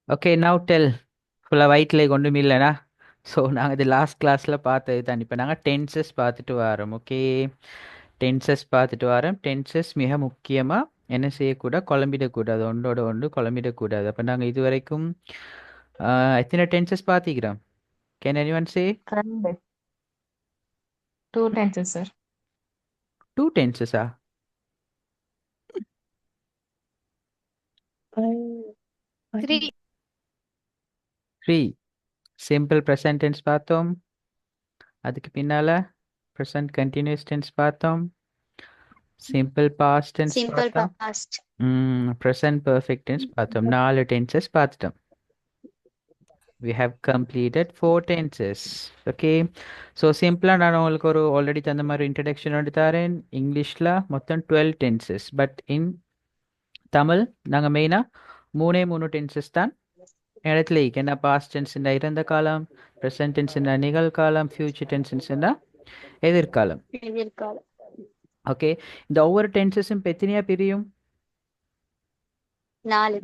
Okay now del ஃபுல்லாக வயிற்றில் ஒன்றும் இல்லைனா ஸோ நாங்கள் இது லாஸ்ட் கிளாஸில் பார்த்தது தான் இப்போ நாங்கள் டென்சஸ் பார்த்துட்டு வரோம் ஓகே டென்சஸ் பார்த்துட்டு வரோம் டென்சஸ் மிக முக்கியமாக என்ன செய்யக்கூடாது குழம்பிடக்கூடாது ஒன்றோட ஒன்று குழம்பிடக்கூடாது அப்போ நாங்கள் இது வரைக்கும் எத்தனை டென்சஸ் பார்த்திக்கிறோம் can anyone say Correct. Two tenses, sir. Two டென்சஸா Three. Three simple present tense பார்த்தோம் அதுக்கு பின்னால் ப்ரெசன்ட் கண்டினியூஸ் டென்ஸ் பார்த்தோம் சிம்பிள் பாஸ்ட் டென்ஸ் Simple பார்த்தோம் past. ப்ரெசன்ட் பர்ஃபெக்ட் டென்ஸ் பார்த்தோம் 4 டென்சஸ் பார்த்துட்டோம் we have completed 4 tenses okay so simple நான் உங்களுக்கு ஒரு ஆல்ரெடி தந்த மாதிரி இன்ட்ரடக்ஷன் எடுத்தாரேன் இங்கிலீஷ்ல மொத்தம் 12 tenses but in தமிழ் நாங்கள் மெயினாக மூணு டென்சஸ் தான் இடத்துல என்ன பாஸ்ட் டென்ஸ் இறந்த காலம் ப்ரெசன்ட் டென்ஸ் நிகழ்காலம் ஃபியூச்சர் டென்ஸ் எதிர்காலம் எதிர்காலம். ஓகே இந்த ஒவ்வொரு டென்சஸும் எத்தனையா பிரியும் 4.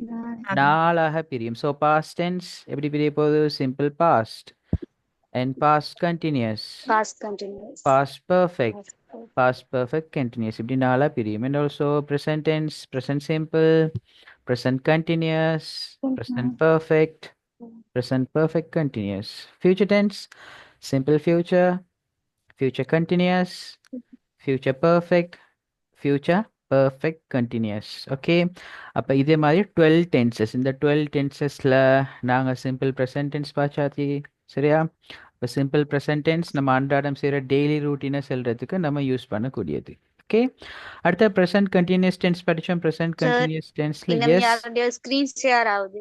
நாலாக பிரியும் ஸோ பாஸ்ட் டென்ஸ் எப்படி பிரிய போகுது simple past and past continuous Past continuous. past perfect past perfect continuous இப்படி நாலா பிரியும் and also present tense present simple present continuous present perfect continuous future tense simple future future continuous future perfect continuous okay அப்ப இதே மாதிரி 12 tenses இந்த 12 tensesல நாங்க simple present tense பாச்சாச்சு சரியா இப்போ சிம்பிள் ப்ரெசன்ட் டென்ஸ் நம்ம அன்றாடம் செய்கிற டெய்லி ரூட்டீனை செல்றதுக்கு நம்ம யூஸ் பண்ணக்கூடியது ஓகே அடுத்த ப்ரெசன்ட் கண்டினியூஸ் டென்ஸ் படித்தோம் ப்ரெசன்ட் Sir, கண்டினியூஸ் டென்ஸில் இன்னும் எஸ் யாருடைய ஸ்கிரீன் ஷேர் ஆகுது.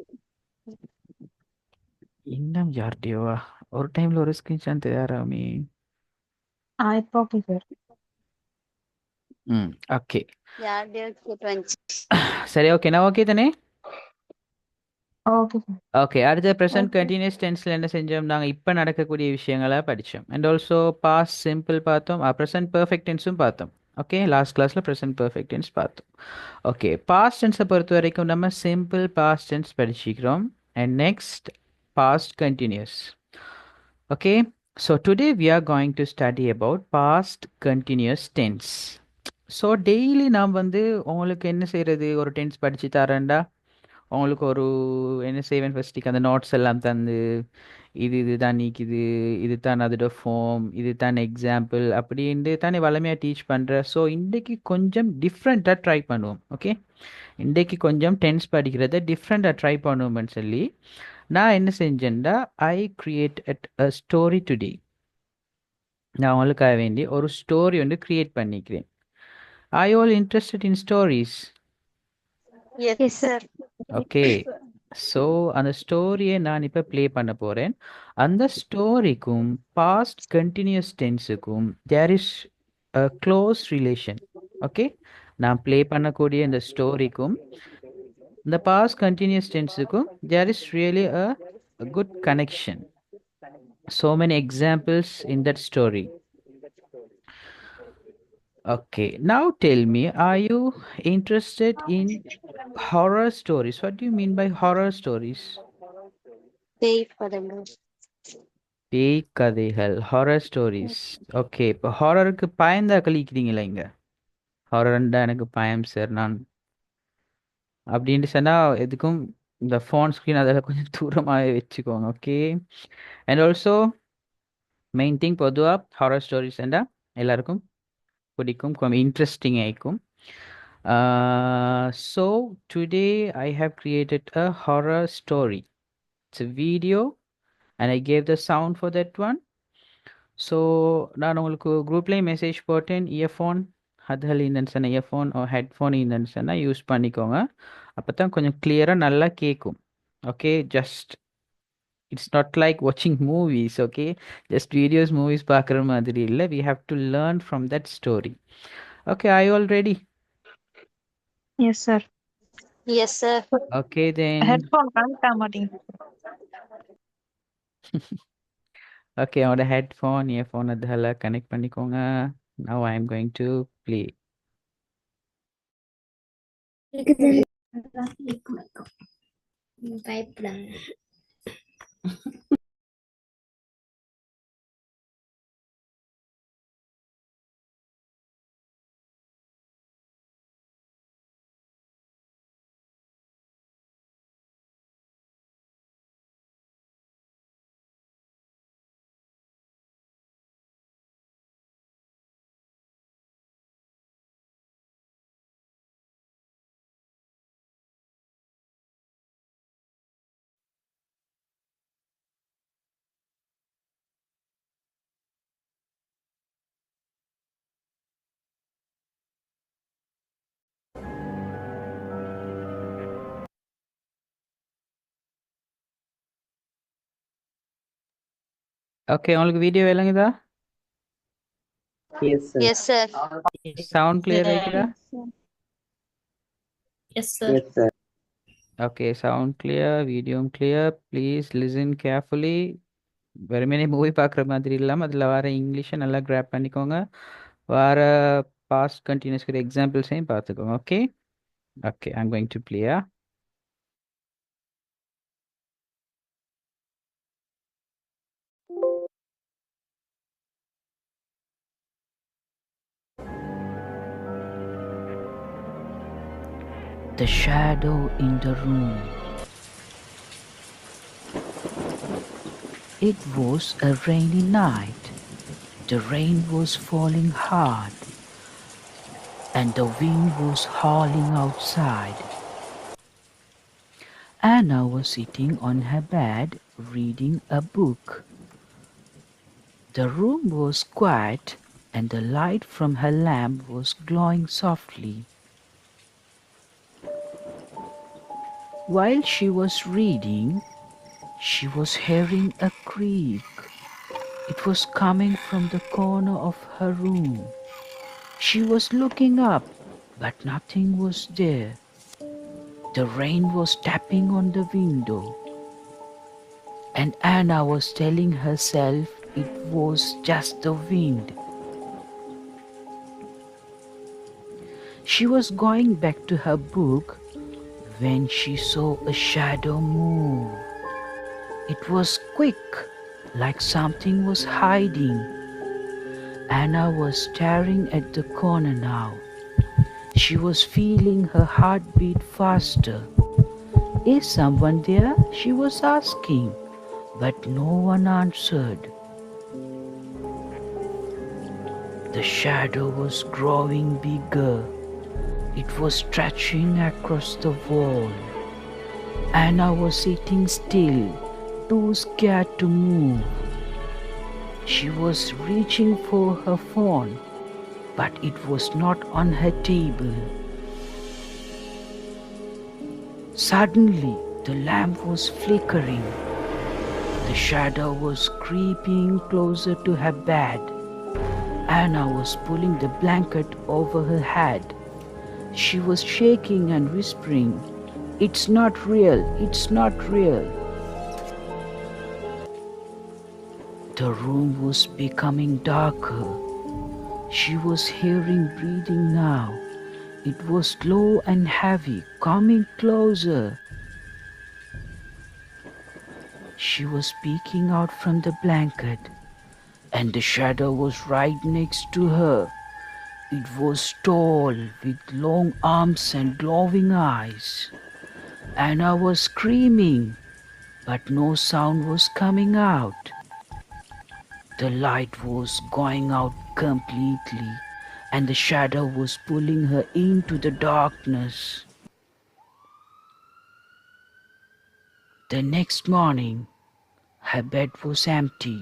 இன்னும் யார்டியோவா ஒரு டைமில் ஒரு ஸ்க்ரீன்ஷாட் தயாராமே இப்போ ஓகே சார். ஓகே யாருடைய கேட்டு வந்துச்சு. சரி ஓகே நான் ஓகே தானே ஓகே சார். ஓகே அடுத்த ப்ரெசன்ட் Okay. கண்டினியூஸ் டென்ஸில் என்ன செஞ்சோம் நாங்கள் இப்போ நடக்கக்கூடிய விஷயங்களை படித்தோம் அண்ட் ஆல்சோ பாஸ்ட் சிம்பிள் பார்த்தோம் ப்ரெசன்ட் பர்ஃபெக்ட் டென்ஸும் பார்த்தோம் ஓகே லாஸ்ட் கிளாஸில் ப்ரெசன்ட் பர்ஃபெக்ட் டென்ஸ் பார்த்தோம் ஓகே பாஸ்ட் டென்ஸை பொறுத்த வரைக்கும் நம்ம சிம்பிள் பாஸ்ட் டென்ஸ் படிச்சுக்கிறோம் and next past continuous okay so today we are going to study about past continuous tense so daily நாம் உங்களுக்கு என்ன செய்கிறது ஒரு டென்ஸ் படித்து தரேன்டா உங்களுக்கு ஒரு என்ன செய்வேன் ஃபஸ்ட்டுக்கு அந்த நோட்ஸ் எல்லாம் தந்து இதுதான் நீக்குது இது தான் அதோட ஃபார்ம் இது தான் எக்ஸாம்பிள் அப்படின்ட்டு தானே வளமையாக டீச் பண்ணுறேன் ஸோ இன்றைக்கு கொஞ்சம் டிஃப்ரெண்ட்டாக ட்ரை பண்ணுவோம் ஓகே இன்றைக்கு கொஞ்சம் டென்ஸ் படிக்கிறத டிஃப்ரெண்ட்டாக ட்ரை பண்ணுவோம்னு சொல்லி நான் என்ன செஞ்சேன்டா I create a story today நான் உங்களுக்காக வேண்டி ஒரு ஸ்டோரி கிரியேட் பண்ணிக்கிறேன் I all interested in stories Yes, sir. Okay so அந்த ஸ்டோரியை நான் இப்போ ப்ளே பண்ண போகிறேன் அந்த ஸ்டோரிக்கும் பாஸ்ட் கண்டினியூஸ் டென்ஸுக்கும் there is a close relation okay நான் ப்ளே பண்ணக்கூடிய இந்த ஸ்டோரிக்கும் இந்த பாஸ்ட் கண்டினியூஸ் டென்ஸுக்கும் there is really a good connection so many examples in that story okay now tell me are you interested in horror stories what do you mean by horror stories பேய் படங்கள். பேய் கதைகள் horror stories okay இப்போ ஹாரருக்கு பயந்தா கழிக்கிறீங்களா இங்க ஹாரர்ண்டா எனக்கு பயம் sir நான் அப்படின்ட்டு சொன்னால் எதுக்கும் இந்த ஃபோன் ஸ்க்ரீன் அதெல்லாம் கொஞ்சம் தூரமாகவே வச்சுக்கோங்க okay and also main thing பொதுவாக ஹாரர் ஸ்டோரிஸ்ண்டா எல்லாருக்கும் பிடிக்கும் கொஞ்சம் இன்ட்ரெஸ்டிங் ஆகிக்கும் so today I have created a horror story it's a video and I gave the sound for that one so நான் உங்களுக்கு குரூப்லேயும் மெசேஜ் போட்டேன் இயர்ஃபோன் அதுகள் இருந்துன்னு சொன்ன இயர்ஃபோன் ஹெட்ஃபோன் இருந்துன்னு சொன்னால் யூஸ் பண்ணிக்கோங்க அப்போ தான் கொஞ்சம் கிளியராக நல்லா கேட்கும் okay just it's not like வாட்சிங் movies okay just videos movies பார்க்குற மாதிரி இல்லை we have to learn from that story okay I already Yes, sir. Yes, sir. Okay then headphone connect ஆக மாட்டேங்குது. ஓகே அவனோட ஹெட்ஃபோன் இயர்ஃபோன் அதெல்லாம் connect பண்ணிக்கோங்க now I am going to play பயப்படாங்க. Okay, உங்களுக்கு வீடியோ விளங்குதா? Yes, sir. Yes, sir. Sound clear இருக்குதா? Yes sir. Yes, sir. Okay, sound clear, வீடியோவும் கிளியர். Please listen carefully. வெறுமனே மூவி பார்க்குற மாதிரி இல்லாமல் அதில் வர இங்கிலீஷை நல்லா கிராப் பண்ணிக்கோங்க. வர பாஸ்ட் கண்டினியூஸ்க்கு எக்ஸாம்பிள்ஸையும் பார்த்துக்கோங்க. Okay okay, I'm going to play. The shadow in the room. It was a rainy night. The rain was falling hard, and the wind was howling outside. Anna was sitting on her bed reading a book. The room was quiet, and the light from her lamp was glowing softly. While she was reading, she was hearing a creak. It was coming from the corner of her room. She was looking up, but nothing was there. The rain was tapping on the window, and Anna was telling herself it was just the wind. She was going back to her book when she saw a shadow move. It was quick, like something was hiding. Anna was staring at the corner now. She was feeling her heart beat faster. Is someone there? She was asking, but no one answered. The shadow was growing bigger. It was stretching across the wall. Anna was sitting still, too scared to move. She was reaching for her phone, but it was not on her table. Suddenly, the lamp was flickering. The shadow was creeping closer to her bed. Anna was pulling the blanket over her head. She was shaking and whispering, "It's not real, it's not real." The room was becoming darker. She was hearing breathing now. It was slow and heavy, coming closer. She was peeking out from the blanket, and the shadow was right next to her. It was tall, with long arms and glowing eyes. Anna was screaming, but no sound was coming out. The light was going out completely, and the shadow was pulling her into the darkness. The next morning, her bed was empty,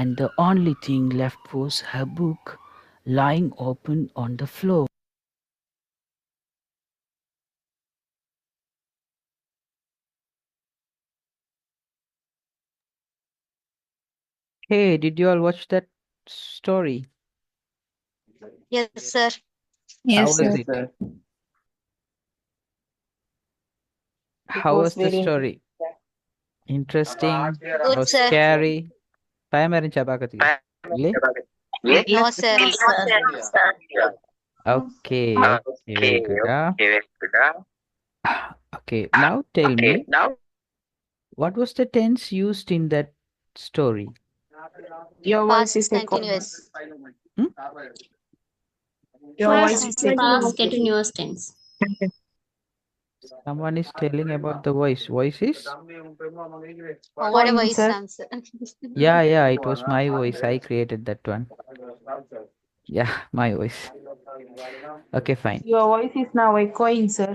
and the only thing left was her book lying open on the floor. Hey, did you all watch that story? Yes, sir. Yes, How was sir. it? How was the story? Interesting Good, or sir. scary? பயமா இருந்துச்சா பார்க்கறதுக்கு? இல்லை? No, sir. Okay, very good. Okay, now tell me, what was the tense used in that story? Your voice Past is echoing. continuous. Hmm? Your voice Past is echoing. Past continuous tense. Someone is telling about the voice. Voice is? What a Echoing, voice sir. answer. Yeah, it was my voice. I created that one. Yeah, my voice. Okay, fine. Your voice is now echoing, sir.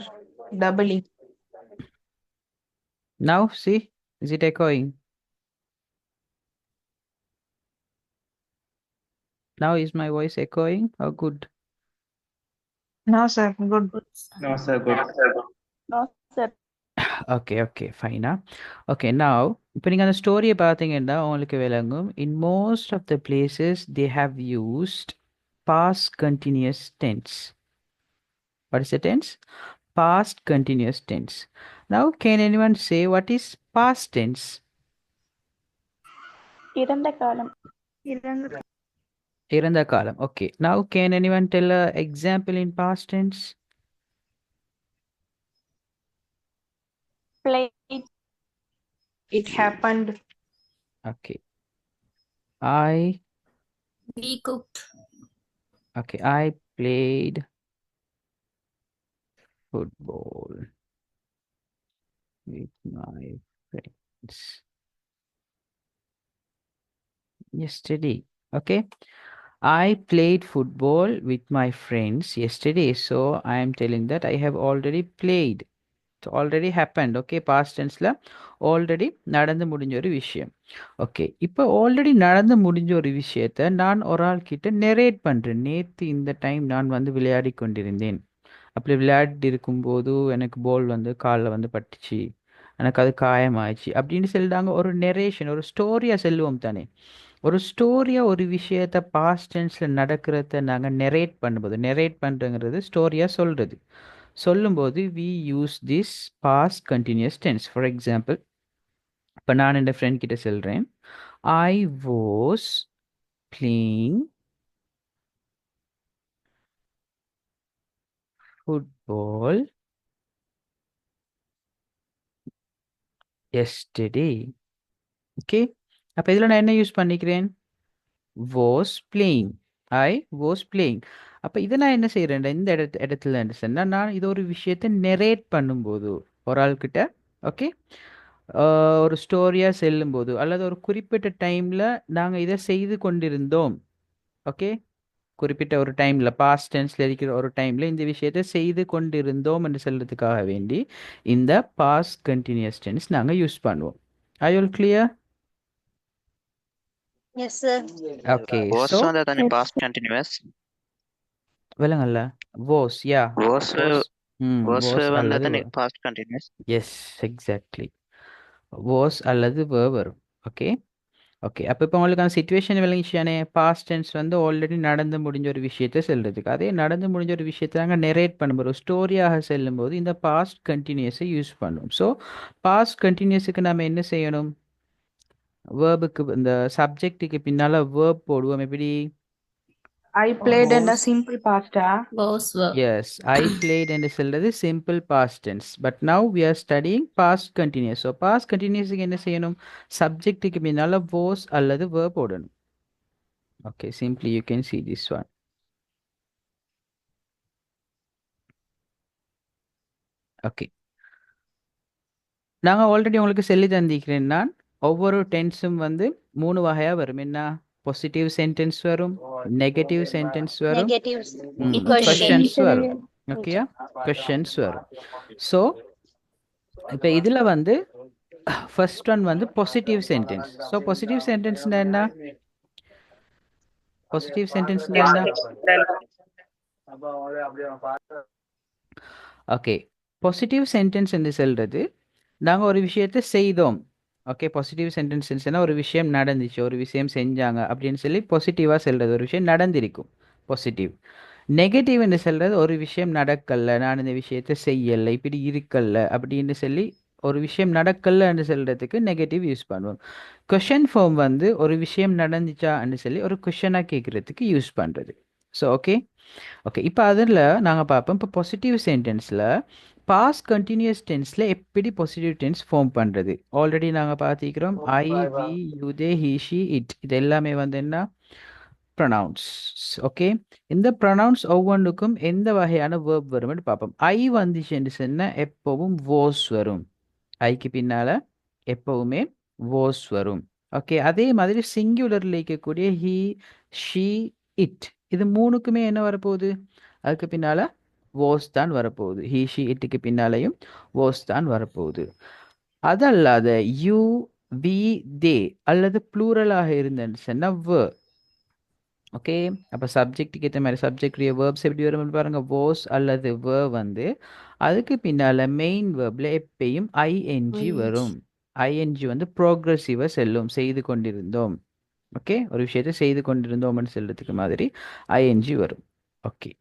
Doubling. Now, see, is it echoing? Now, is my voice echoing? Oh, good. No, sir. Good. Good. No, sir, good. No, sir. Okay, fine. Okay, now, இப்போ நீங்கள் அந்த ஸ்டோரியை பார்த்தீங்கன்னா உங்களுக்கு விளங்கும். In most of the places, they have used past continuous tense. What is the tense? Past continuous tense. Now, can anyone say what is past tense? இறந்த காலம். இறந்த காலம். Okay. Now, can anyone tell an example in past tense? Played. It happened. Okay. I We cooked. played football with my friends yesterday. Okay. I played football with my friends yesterday. So I am telling that I have already played. So already happened. Okay. Past tenseல already நடந்து முடிஞ்ச ஒரு விஷயம். Okay இப்போ already நடந்து முடிஞ்ச ஒரு விஷயத்த நான் ஒரு ஆள் கிட்ட நெரேட் பண்றேன். நேத்து இந்த டைம் நான் வந்து விளையாடி கொண்டிருந்தேன். அப்படி விளையாடிட்டு இருக்கும்போது எனக்கு பால் வந்து காலில் வந்து பட்டுச்சு, எனக்கு அது காயமாயிடுச்சு அப்படின்னு சொல்லிட்டாங்க. ஒரு நெரேஷன், ஒரு ஸ்டோரியா செல்லுவோம் தானே. ஒரு ஸ்டோரியா ஒரு விஷயத்த பாஸ்ட் டென்ஸ்ல நடக்கிறத நாங்கள் நெரேட் பண்ணும்போது, நெரேட் பண்ணுறங்கிறது ஸ்டோரியா சொல்றது. சொல்லும்போது we use this past continuous tense. For example, இப்போ நான் என் ஃப்ரெண்ட் கிட்ட சொல்கிறேன், I was playing football yesterday. Okay, அப்போ இதில் நான் என்ன யூஸ் பண்ணிக்கிறேன்? Was playing. I was playing. அப்போ இதை நான் என்ன செய்கிறேன் இந்த இடத்துல சொன்னால், நான் இது ஒரு விஷயத்தை நெரேட் பண்ணும்போது ஒரு ஆள்கிட்ட, ஓகே, ஒரு ஸ்டோரியாக செல்லும்போது அல்லது ஒரு குறிப்பிட்ட டைமில் நாங்கள் இதை செய்து கொண்டிருந்தோம். ஓகே, குறிப்பிட்ட ஒரு டைமில் பாஸ்ட் டென்ஸில் இருக்கிற ஒரு டைமில் இந்த விஷயத்தை செய்து கொண்டிருந்தோம் என்று சொல்கிறதுக்காக வேண்டி இந்த பாஸ்ட் கண்டினியூஸ் டென்ஸ் நாங்கள் யூஸ் பண்ணுவோம். Are you all clear? Yes, sir. Okay, Was so on the past continuous. விலங்கல்ல was, yeah, Was was அல்லது வந்து past continuous. yes, exactly, was அல்லது verb வரும். ஓகே அப்போ இப்போ உங்களுக்கு அந்த சுச்சுவேஷன் விளங்கிச்சானே. பாஸ்ட் டென்ஸ் வந்து ஆல்ரெடி நடந்து முடிஞ்ச ஒரு விஷயத்தை செல்றதுக்கு, அதே நடந்து முடிஞ்ச ஒரு விஷயத்தை நாங்கள் நெரேட் பண்ணும்போது, ஒரு ஸ்டோரியாக செல்லும்போது இந்த பாஸ்ட் கண்டினியூஸை யூஸ் பண்ணுவோம். ஸோ பாஸ்ட் கண்டினியூஸுக்கு நம்ம என்ன செய்யணும்? வேர்புக்கு, இந்த சப்ஜெக்ட்டுக்கு பின்னால வேர்ப் போடுவோம். எப்படி? I played in the simple past. Was verb. Yes, I played என்று சொல்றது simple past tense. But now we are studying past continuous. So past continuousக்கு என்ன செய்யணும்? சப்ஜெக்ட்டுக்கு பின்னால was அல்லது verb போடணும். Okay, simply you can see this one. Okay. நாங்கள் already உங்களுக்கு சொல்லி தந்திக்கிறேன். நான் ஒவ்வொரு டென்ஸும் வந்து 3 வகையாக வரும். என்ன? பாசிட்டிவ் சென்டென்ஸ் வரும், நெகட்டிவ் சென்டென்ஸ் வரும், Negatives. Questions Question. வரும். ஓகேயா? கொஷன்ஸ் வரும். ஸோ இப்போ இதில் வந்து ஃபர்ஸ்ட் ஒன் வந்து பாசிட்டிவ் சென்டென்ஸ். ஸோ பாசிட்டிவ் சென்டென்ஸ்னா என்ன? பாசிட்டிவ் சென்டென்ஸ்னா என்ன? ஓகே, பாசிட்டிவ் சென்டென்ஸ் என்று சொல்றது நாங்கள் ஒரு விஷயத்தை செய்தோம். ஓகே, பாசிட்டிவ் சென்டென்ஸ்னா ஒரு விஷயம் நடந்துச்சு, ஒரு விஷயம் செஞ்சாங்க அப்படின்னு சொல்லி பாசிட்டிவாக சொல்கிறது, ஒரு விஷயம் நடந்திருக்கும், பாசிட்டிவ். நெகட்டிவ்னு சொல்கிறது ஒரு விஷயம் நடக்கல, நான் இந்த விஷயத்தை செய்யலை, இப்படி இருக்கல்ல அப்படின்னு சொல்லி ஒரு விஷயம் நடக்கலன்னு சொல்கிறதுக்கு நெகட்டிவ் யூஸ் பண்ணுவோம். கொஷன் ஃபார்ம் வந்து ஒரு விஷயம் நடந்துச்சான்னு சொல்லி ஒரு கொஷனாக கேட்குறதுக்கு யூஸ் பண்ணுறது. ஸோ ஓகே இப்போ அதில் நாங்கள் பார்ப்போம். இப்போ பாசிட்டிவ் சென்டென்ஸில் பாஸ்ட் கண்டினியூஸ் டென்ஸில் எப்படி பாசிட்டிவ் டென்ஸ் ஃபார்ம் பண்ணுறது ஆல்ரெடி நாங்கள் பார்த்துக்கிறோம். I, we, you, they, he, she, it இது எல்லாமே வந்து என்ன ப்ரொனவுன்ஸ். ஓகே, இந்த ப்ரொனவுன்ஸ் ஒவ்வொன்றுக்கும் எந்த வகையான வேர்ப் வரும்னு பார்ப்போம். ஐ வந்துச்சுன்னு சொன்னால் எப்போவும் வோஸ் வரும். ஐக்கு பின்னால் எப்போவுமே வோஸ் வரும். ஓகே, அதே மாதிரி சிங்குலரில் இருக்கக்கூடிய ஹி, ஷி, இட் இது மூணுக்குமே என்ன வரப்போகுது? அதுக்கு பின்னால் வோஸ் தான் வரப்போகுது. ஹி, ஷி, இட்டுக்கு பின்னாலையும் வோஸ் தான் வரப்போகுது. அதல்லாத யூ, வி, தே அல்லது ப்ளூரலாக இருந்தேன்னு சொன்னால் வ. ஓகே, அப்போ சப்ஜெக்ட்டுக்கு ஏற்ற மாதிரி சப்ஜெக்டுடைய வேர்ப்ஸ் எப்படி வரும்னு பாருங்க. வோஸ் அல்லது வ வந்து அதுக்கு பின்னால் மெயின் வேர்பில் எப்பயும் ஐஎன்ஜி வரும். ஐஎன்ஜி வந்து ப்ரோக்ரஸிவாக செல்லும், செய்து கொண்டிருந்தோம். ஓகே, ஒரு விஷயத்தை செய்து கொண்டிருந்தோம்னு சொல்றதுக்கு மாதிரி ஐஎன்ஜி வரும். ஓகே,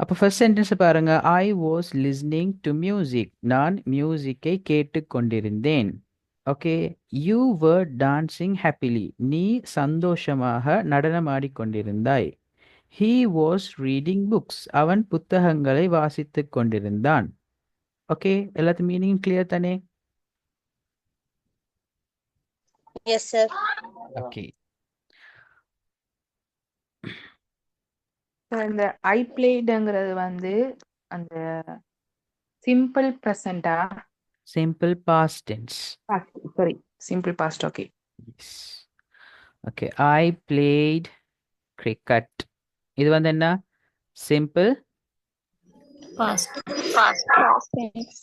அப்போ ஃபர்ஸ்ட் சென்டென்ஸ் பாருங்க. I was listening to music. நான் மியூசிக்கை கேட்டுக்கொண்டிருந்தேன். Okay, you were dancing happily. நீ சந்தோஷமாக நடனமாடிக்கொண்டிருந்தாய். He was reading books. அவன் புத்தகங்களை வாசித்துக் கொண்டிருந்தான். ஓகே, எல்லாத்து மீனிங் கிளியர் தானே? Yes, sir. ஓகே, இந்த ஐ பிளேடுங்கிறது வந்து அந்த சிம்பிள் ப்ரெசண்டா? Simple past tense. Sorry, simple past. Okay. Okay, I played cricket. இது வந்து என்ன? Simple Past. Past tense.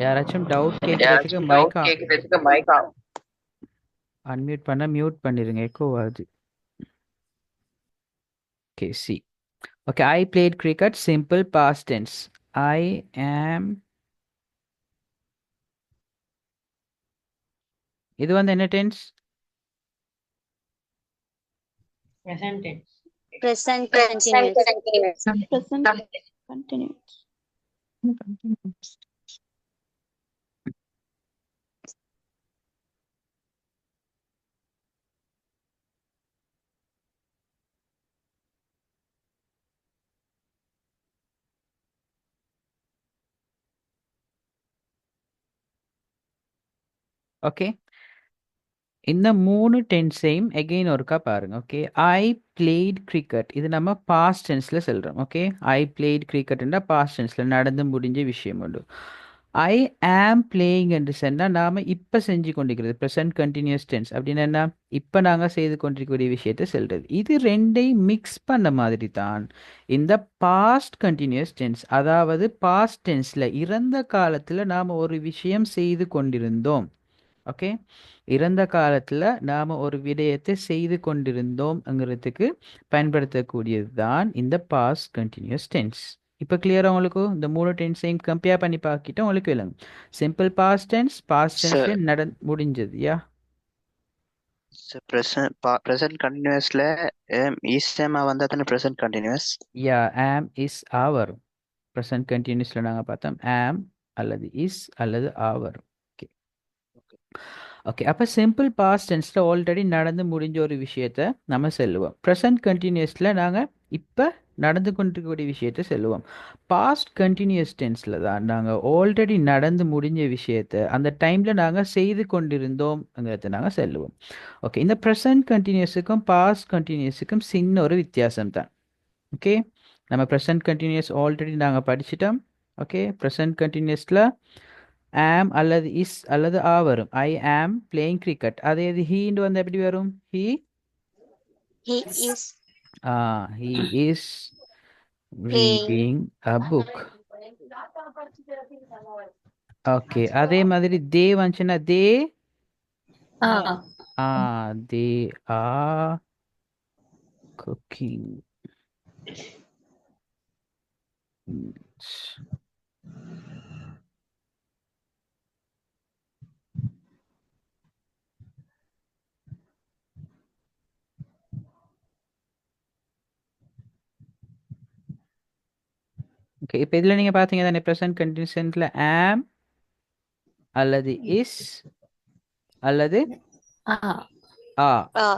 யாராச்சும் டவுட் கேட்கறதுக்கு மைக் அன்மியூட் பண்ண மியூட் பண்ணிருங்க, எக்கோ ஆகுது. Okay, see. Okay, I played cricket simple past tense. I am. இது வந்து என்ன tense? Present continuous. Present continuous. Okay, இந்த மூணு டென்ஸையும் எகெயின் ஒருக்கா பாருங்க. ஓகே, ஐ பிளேட் கிரிக்கெட் இது நம்ம பாஸ்ட் டென்ஸில் சொல்கிறோம். ஓகே, ஐ பிளேட் கிரிக்கெட்னா பாஸ்ட் டென்ஸில் நடந்து முடிஞ்ச விஷயம் உண்டு. ஐ ஆம் பிளேயிங் என்று சொன்னால் நாம் இப்போ செஞ்சு கொண்டிருக்கிறது ப்ரெசன்ட் கண்டினியூஸ் டென்ஸ். அப்படின்னா என்ன? இப்போ நாங்கள் செய்து கொண்டிருக்கக்கூடிய விஷயத்தை சொல்கிறது. இது ரெண்டையும் மிக்ஸ் பண்ண மாதிரி தான் இந்த பாஸ்ட் கண்டினியூஸ் டென்ஸ். அதாவது பாஸ்ட் டென்ஸில் இறந்த காலத்தில் நாம் ஒரு விஷயம் செய்து கொண்டிருந்தோம். ஓகே, இறந்த காலத்தில் நாம் ஒரு விடயத்தை செய்து கொண்டிருந்தோம்ங்கிறதுக்கு பயன்படுத்தக்கூடியது தான் இந்த பாஸ்ட் கண்டினியூஸ் டென்ஸ். இப்போ கிளியராக உங்களுக்கு இந்த மூணு டென்ஸையும் கம்பேர் பண்ணி பார்க்கிட்டு உங்களுக்கு விளங்கும். சிம்பிள் பாஸ்ட் டென்ஸ் Sir, முடிஞ்சது. யா, present continuousல is வந்தா தானே present continuous. Yeah, am is ஆ வரும். ப்ரெசன்ட் கண்டினியூஸில் நாங்கள் பார்த்தோம் ஆம் அல்லது இஸ் அல்லது ஆ வரும். ஓகே, ஓகே, அப்போ சிம்பிள் பாஸ்ட் டென்ஸில் ஆல்ரெடி நடந்து முடிஞ்ச ஒரு விஷயத்த நம்ம சொல்லுவோம். ப்ரெசன்ட் கண்டினியூஸில் நாங்கள் இப்போ நடந்து கொண்டிருக்கக்கூடிய விஷயத்த சொல்லுவோம். பாஸ்ட் கண்டினியூஸ் டென்ஸில் தான் நாங்கள் ஆல்ரெடி நடந்து முடிஞ்ச விஷயத்த அந்த டைமில் நாங்கள் செய்து கொண்டிருந்தோம்ங்கிறத நாங்கள் சொல்லுவோம். ஓகே, இந்த ப்ரெசன்ட் கண்டினியூஸுக்கும் பாஸ்ட் கண்டினியூஸுக்கும் சின்ன ஒரு வித்தியாசம் தான். ஓகே, நம்ம ப்ரெசன்ட் கண்டினியூஸ் ஆல்ரெடி நாங்கள் படிச்சிட்டோம். ஓகே, ப்ரெசன்ட் கண்டினியூஸில் ஆம் அல்லது இஸ் அல்லது ஆ வரும். ஐ ஆம் பிளேயிங் கிரிக்கெட். அதே இது ஹீண்டு வந்து எப்படி வரும்? He is he is playing. Reading a book. Okay, அதே மாதிரி தே வந்துச்சுன்னா தே தே ஆர் குக்கிங். ஓகே, இப்போ இதில் நீங்கள் பார்த்தீங்க தானே ப்ரெசன்ட் கண்டிஷன்ஸில் ஆம் அல்லது இஸ் அல்லது ஆ Ah,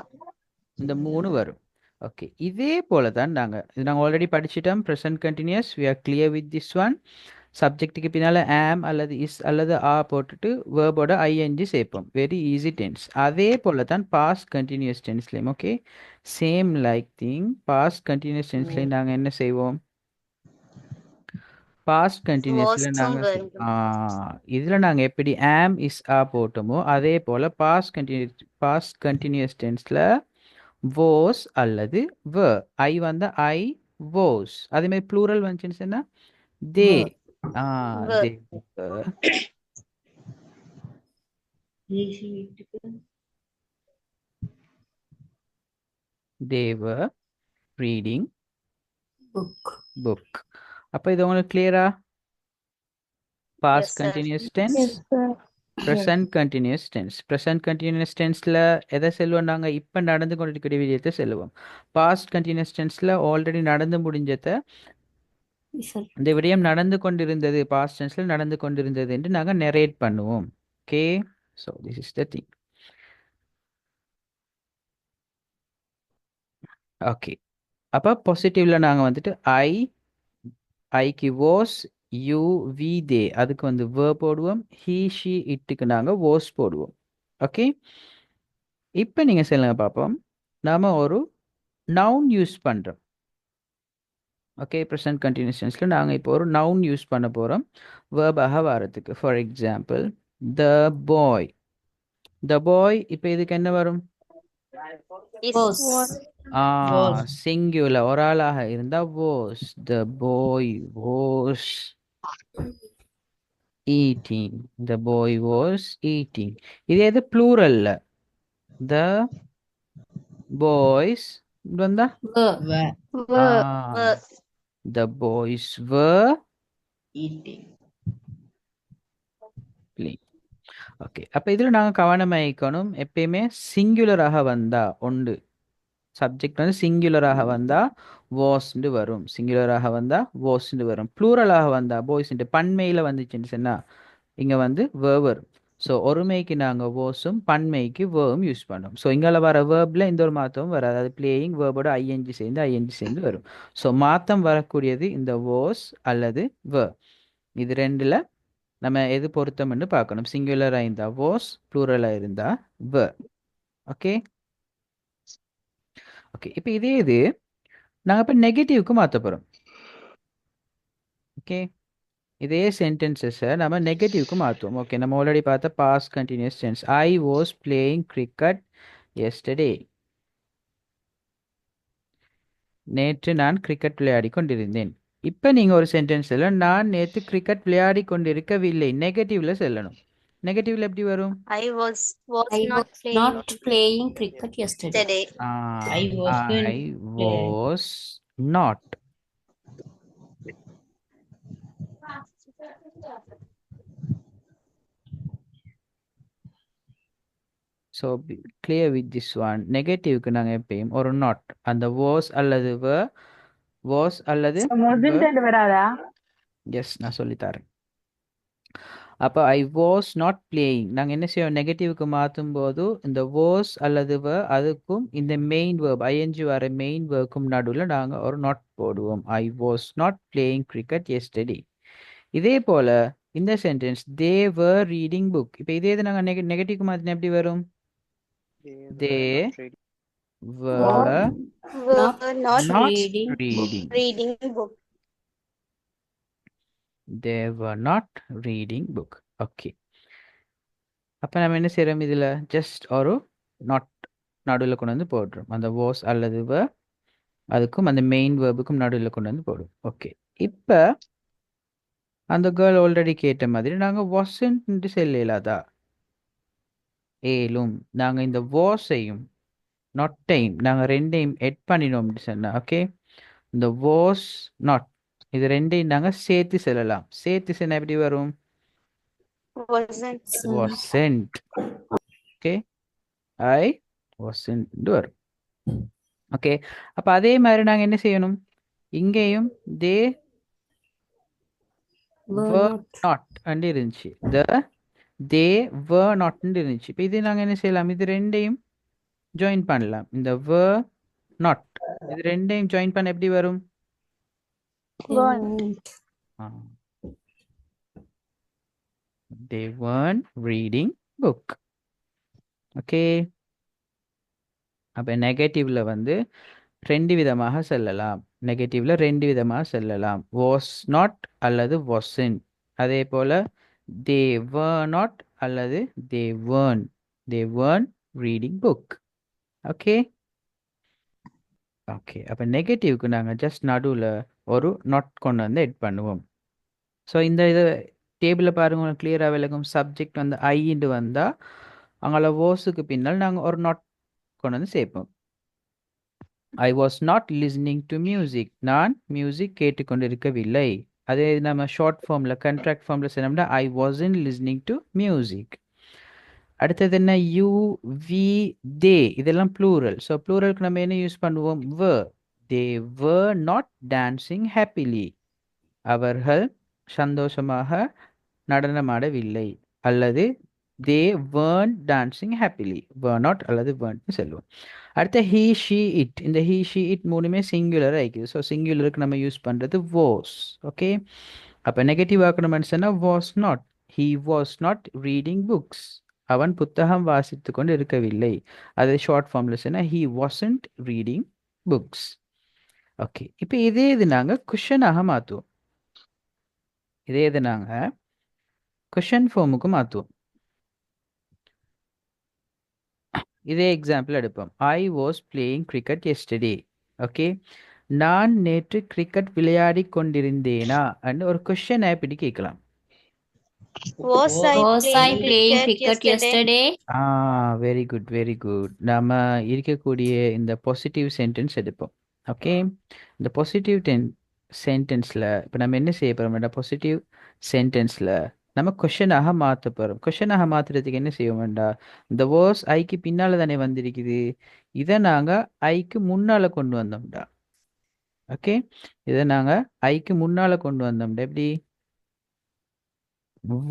இந்த மூணு வரும். ஓகே, இதே போல தான் இது நாங்கள் ஆல்ரெடி படிச்சிட்டோம். Present continuous, we are clear with this one. சப்ஜெக்ட்டுக்கு பின்னால் am அல்லது is அல்லது are போட்டுட்டு வேர்போட ஐஎன்ஜி சேர்ப்போம். Very easy tense. அதே போல தான் பாஸ்ட் கண்டினியூஸ் டென்ஸ்லையும். Okay, same like thing. Past continuous டென்ஸ்லையும் நாங்கள் என்ன செய்வோம்? பாஸ்ட் கண்டினியூஸ்ல was நாங்கள் வரும். இதில் நாங்கள் எப்படி am is are போட்டோமோ அதே போல் பாஸ்ட் கண்டினியூஸ் டென்ஸில் was அல்லது were. ஐ வந்த ஐ was. அதே மாதிரி ப்ளூரல் வந்துச்சுன்னு சொன்னா they. Were. they were. they were reading book. அப்ப இது உங்களுக்கு கிளியரா? Past Yes, sir. Continuous tense, Yes, sir. Present continuous tense. Present continuous டென்ஸ்ல எதை செல்வோம்? நாங்கள் இப்போ நடந்து கொண்டிருக்கிற விடயத்தை செல்வோம். பாஸ்ட் கண்டினியூஸ் டென்ஸ்ல ஆல்ரெடி நடந்து முடிஞ்சதை இந்த விடயம் நடந்து கொண்டிருந்தது, பாஸ்ட் டென்ஸ்ல நடந்து கொண்டிருந்தது என்று நாங்கள் நெரேட் பண்ணுவோம். Okay, so this is the thing. Okay, அப்போ பாசிட்டிவ்ல நாங்கள் வந்துட்டு ஐக்கு வாஸ், யூ, வி, தே அதுக்கு வந்து வேர் போடுவோம். ஹீ, ஷி, இட்டுக்கு நாங்கள் வாஸ் போடுவோம். ஓகே, இப்போ நீங்கள் சொல்லுங்க பார்ப்போம். நாம் ஒரு நவுன் யூஸ் பண்ணுறோம். ஓகே, ப்ரெசன்ட் கண்டினியூஸ் டென்ஸில் நாங்கள் இப்போ ஒரு நவுன் யூஸ் பண்ண போகிறோம் வேர்பாக வரதுக்கு. ஃபார் எக்ஸாம்பிள், த பாய். த பாய் இப்போ இதுக்கு என்ன வரும்? Is. சிங்குலர் ஒரு ஆளாக இருந்தா was. the boy was eating. the boy was eating. இதே இது ப்ளூரல்ல the boys வந்தா Were. the boys were playing. Okay, அப்ப இதுல நாங்க கவனமாயிக்கணும். எப்பயுமே சிங்குலராக வந்தா ஒன்று சப்ஜெக்ட் வந்து சிங்குலராக வந்தா வாஸ்ண்டு வரும். சிங்குலராக வந்தா வாஸ்ண்டு வரும். ப்ளூரலாக வந்தா பாய்ஸ்ண்டு பன்மையில் வந்துச்சுன்னு சொன்னா இங்கே வந்து வேர் வரும். ஸோ ஒருமைக்கு நாங்கள் வாஸும் பன்மைக்கு வேர்வும் யூஸ் பண்ணோம். ஸோ இங்கே வர வேர்பில் இந்த ஒரு மாற்றமும் வராது. அது பிளேயிங் வேர்போட ஐஎன்ஜி சேர்ந்து வரும். ஸோ மாற்றம் வரக்கூடியது இந்த வாஸ் அல்லது வேர். இது ரெண்டில் நம்ம எது பொருத்தம்னு பார்க்கணும். சிங்குலராக இருந்தால் வாஸ், ப்ளூரலாக இருந்தால் வேர். ஓகே ஓகே, இப்போ இதே இது நாங்கள் இப்போ நெகட்டிவ்க்கு மாற்ற போகிறோம். ஓகே, இதே சென்டென்சஸை நம்ம நெகட்டிவ்க்கு மாற்றுவோம். ஓகே, நம்ம ஆல்ரெடி பார்த்த past continuous tense. I was playing cricket yesterday. நேற்று நான் கிரிக்கெட் விளையாடி கொண்டிருந்தேன். இப்போ நீங்கள் ஒரு சென்டென்ஸில் நான் நேற்று கிரிக்கெட் விளையாடி கொண்டிருக்கவில்லை நெகட்டிவ்ல செல்லணும். நெகட்டிவ்ல எப்படி வரும்? I was not playing cricket yesterday. I was not. So be clear with this one. நெகட்டிவ்க்கு நாங்கள் எப்பயும் ஒரு நாட் அந்த was அல்லது were, was அல்லது வராதா? எஸ், நான் சொல்லித்தரேன். அப்போ ஐ வாஸ் நாட் பிளேயிங் நாங்கள் என்ன செய்வோம்? நெகட்டிவ்க்கு மாற்றும் போது இந்த வாஸ் அல்லது அதுக்கும் இந்த மெயின் வேர்ப் ஐஎன்ஜி வர மெயின் வேர்க்கும் நடுவில் நாங்கள் ஒரு நாட் போடுவோம். I was not playing cricket yesterday. இதே போல இந்த சென்டென்ஸ் தே வர் ரீடிங் புக். இப்போ இதே இது நாங்கள் நெகட்டிவ்க்கு மாற்றினா எப்படி வரும்? தே were not reading book. they were not reading book. Okay, அப்போ நம்ம என்ன செய்கிறோம்? இதில் ஜஸ்ட் ஒரு நாட் நடுவில் கொண்டு வந்து போடுறோம். அந்த வாஸ் அல்லது அதுக்கும் அந்த மெயின் வேர்புக்கும் நடுவில் கொண்டு வந்து போடுவோம். ஓகே, இப்போ அந்த கேர்ள் ஆல்ரெடி கேட்ட மாதிரி நாங்கள் வாசன்ட்டு செல்லாதா? ஏலும் நாங்கள் இந்த வாஸையும் நாட்டையும் நாங்கள் ரெண்டையும் எட் பண்ணினோம்னு சொன்னால் ஓகே, இந்த வாஸ் நாட் இது ரெண்டையும் நாங்கள் சேர்த்து செல்லலாம். சேர்த்து செல்ல எப்படி வரும்? wasn't. ஓகே, ஐ wasn't வரும். ஓகே, அப்போ அதே மாதிரி நாங்கள் என்ன செய்யணும்? இங்கேயும் தே were not அண்டு இருந்துச்சு, தே were not இருந்துச்சு. இப்போ இது நாங்கள் என்ன செய்யலாம்? இது ரெண்டையும் ஜாயின் பண்ணலாம். இந்த were நாட். இது ரெண்டையும் ஜாயின் பண்ண எப்படி வரும்? ஆ. They weren't reading book. Okay. அப்ப நெகட்டிவ்ல வந்து ரெண்டு விதமாக செல்லலாம். நெகட்டிவ்ல ரெண்டு விதமாக செல்லலாம். was not அல்லது wasn't. அதே போல they were not அல்லது they weren't reading book. Okay. Okay. அப்ப நெகட்டிவ்க்கு நாங்க ஜஸ்ட் நடுவுல ஒரு not கொண்டு வந்து எட் பண்ணுவோம். ஸோ இந்த இது டேபிளில் பாருங்க, உங்களுக்கு கிளியராக விளக்கும். சப்ஜெக்ட் வந்து ஐன்னு வந்தா அங்கே ஓஸுக்கு பின்னால் நாங்கள் ஒரு நாட் கொண்டு வந்து சேர்ப்போம். I was not listening to music. நான் மியூசிக் கேட்டுக்கொண்டிருக்கவில்லை. அதே நம்ம ஷார்ட் ஃபார்மில் கண்ட்ராக்ட் ஃபார்மில் சொன்னோம்னா ஐ வாசன் லிஸ்னிங் டு மியூசிக். அடுத்தது என்ன? யூ, வி, தே, இதெல்லாம் ப்ளூரல். ஸோ ப்ளூரலுக்கு நம்ம என்ன யூஸ் பண்ணுவோம்? தே were நாட் டான்சிங் ஹாப்பிலி. அவர்கள் சந்தோஷமாக நடனமாடவில்லை. அல்லது தே weren't dancing happily. were not அல்லது weren't செல்வோம். அடுத்த he, she, it. இந்த he, she, it மூணுமே சிங்குலர் ஆயிக்குது. ஸோ சிங்குலருக்கு நம்ம யூஸ் பண்ணுறது was. ஓகே. அப்போ நெகட்டிவ் ஆக்கணும்னு சொன்னால் was not. he was not reading books. அவன் புத்தகம் வாசித்து கொண்டு இருக்கவில்லை. அது ஷார்ட் ஃபார்மில் சொன்னால் he wasn't reading books. Okay. இப்போ இதே இது நாங்கள் குஷனாக மாற்றுவோம். இதே இது நாங்கள் கொஷன் ஃபார்முக்கு மாற்றுவோம். இதே எக்ஸாம்பிள் எடுப்போம். ஐ was playing cricket yesterday. Okay. நான் நேற்று கிரிக்கெட் விளையாடி கொண்டிருந்தேனா அண்ட் ஒரு கொஷன் இப்படி கேட்கலாம். Was I Was I playing playing cricket cricket yesterday? Very good, very good. நம்ம இருக்கக்கூடிய இந்த பாசிட்டிவ் சென்டென்ஸ் எடுப்போம். ஓகே. இந்த பாசிட்டிவ் சென்டென்ஸில் இப்போ நம்ம என்ன செய்ய போகிறோம்? பாசிட்டிவ் சென்டென்ஸில் நம்ம கொஷனாக மாற்ற போகிறோம். கொஷனாக மாற்றுறதுக்கு என்ன செய்ய வேண்டாம்? இந்த வேர்ஸ் ஐக்கு பின்னால் தானே வந்திருக்குது. இதை நாங்கள் ஐக்கு முன்னால் கொண்டு வந்தோம்டா. ஓகே. இதை நாங்கள் ஐக்கு முன்னால் கொண்டு வந்தோம்டா. எப்படி?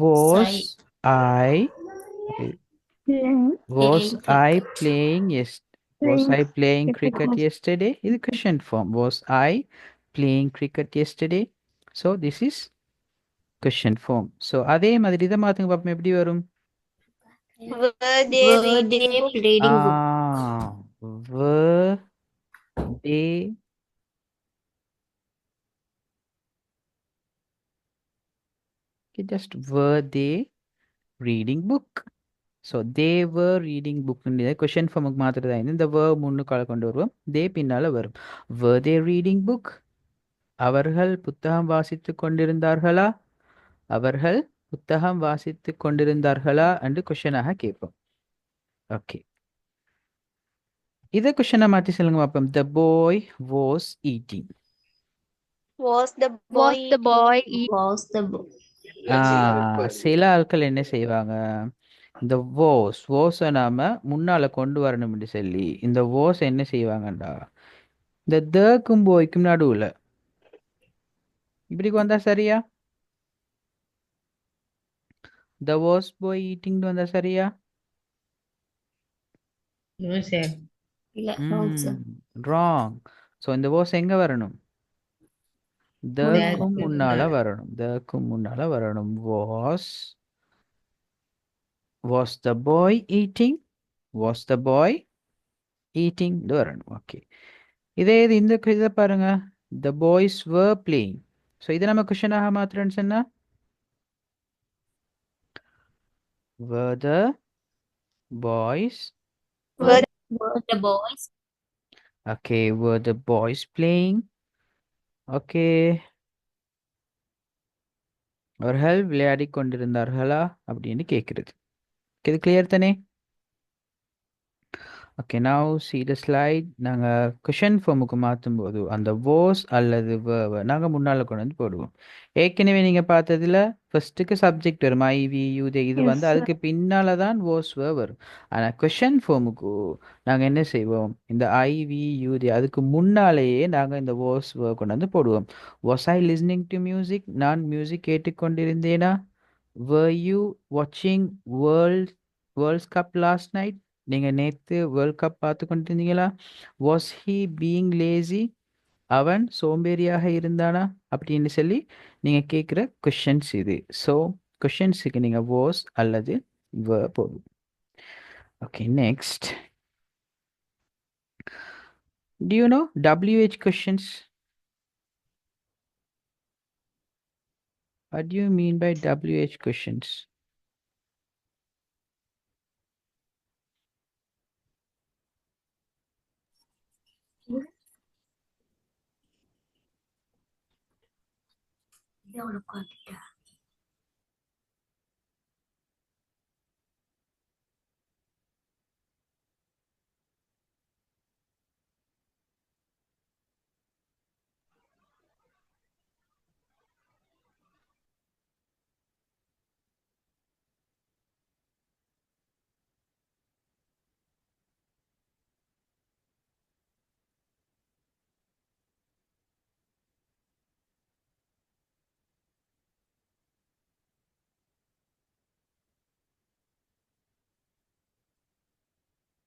was I was I playing was I playing cricket yesterday? இது question form. Was I playing cricket yesterday? So this is question form. So அதே மாதிரி இதை மாத்துங்க பாப்போம் எப்படி வரும்? Were they Were reading they book? reading book? Were they just were they reading book? So they were reading book. Question ஃபார்முக்கு மாத்திரதா இந்த were முன்னுக்கால கொண்டு வருவோம். தே பின்னால வரும். were they reading book? அவர்கள் புத்தகம் வாசித்து கொண்டிருந்தார்களா? அவர்கள் புத்தகம் வாசித்து கொண்டிருந்தார்களா என்று கொஷனாக கேட்போம். ஓகே. இதை கொஷனை மாற்றி சொல்லுங்க பார்ப்போம். the boy was eating. Was the boy Was the book? சில ஆட்கள் என்ன செய்வாங்க? இந்த ஓஸை நாம முன்னால கொண்டு வரணும்னு சொல்லி இந்த ஓஸை என்ன செய்வாங்கண்டா இந்த தக்கும் போய்க்கும் நடுவுல இப்படி வந்தா சரியா? the was boy eating வந்தா சரியா? இல்ல, wrong, sir. ராங். ஸோ இந்த ஓஸ் எங்க வரணும்? தக்கும் முன்னால வரணும். தக்கும் முன்னால வரணும். was the boy eating? was the boy eating வரணும். ஓகே. இதே இது இந்த இதை பாருங்க. the boys were playing. So இதை நம்ம கொஷனாக மாத்திரன்னு சொன்னா were the boys were Were the boys okay were the boys playing? Okay. அவர்கள் விளையாடி கொண்டிருந்தார்களா அப்படின்னு கேட்கிறது. இது கிளியர் தானே? Okay. now see the slide. நாங்கள் கொஷன் ஃபார்முக்கு மாற்றும் போது அந்த was அல்லது verb நாங்கள் முன்னால் கொண்டு வந்து போடுவோம். ஏற்கனவே நீங்கள் பார்த்ததுல ஃபர்ஸ்ட்டுக்கு சப்ஜெக்ட் வரும். ஐ, வி, யூ, தே. இது வந்து அதுக்கு பின்னால தான் was verb வரும். ஆனால் கொஷன் ஃபார்முக்கு நாங்கள் என்ன செய்வோம்? இந்த ஐ, வி, யூ, தே அதுக்கு முன்னாலேயே நாங்கள் இந்த was verb கொண்டு வந்து போடுவோம். was I listening to music? நான் music கேட்டுக்கொண்டிருந்தேனா? were you watching World Cup last night? நீங்க நேத்து வேர்ல்ட் கப் பார்த்து கொண்டிருந்தீங்களா? Was he being lazy? அவன் சோம்பேறியாக இருந்தானா அப்படின்னு சொல்லி நீங்க கேட்குற கொஷின்ஸ் இது. ஸோ கொஷின்ஸுக்கு நீங்க வாஸ் அல்லது போதும். Okay, next. Do you know WH questions? What do you mean by WH questions?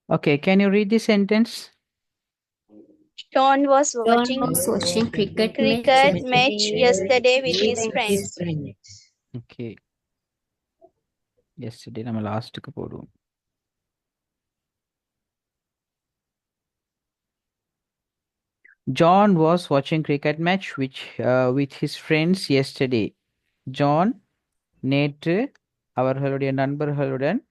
Okay, can you read the sentence? Sean was John watching was watching cricket cricket match match yesterday with his friends. Okay. Yesterday நம்ம லாஸ்ட்டுக்கு போடுவோம். John was watching cricket match with his friends yesterday. John நேற்று அவர்களுடைய நண்பர்களுடன்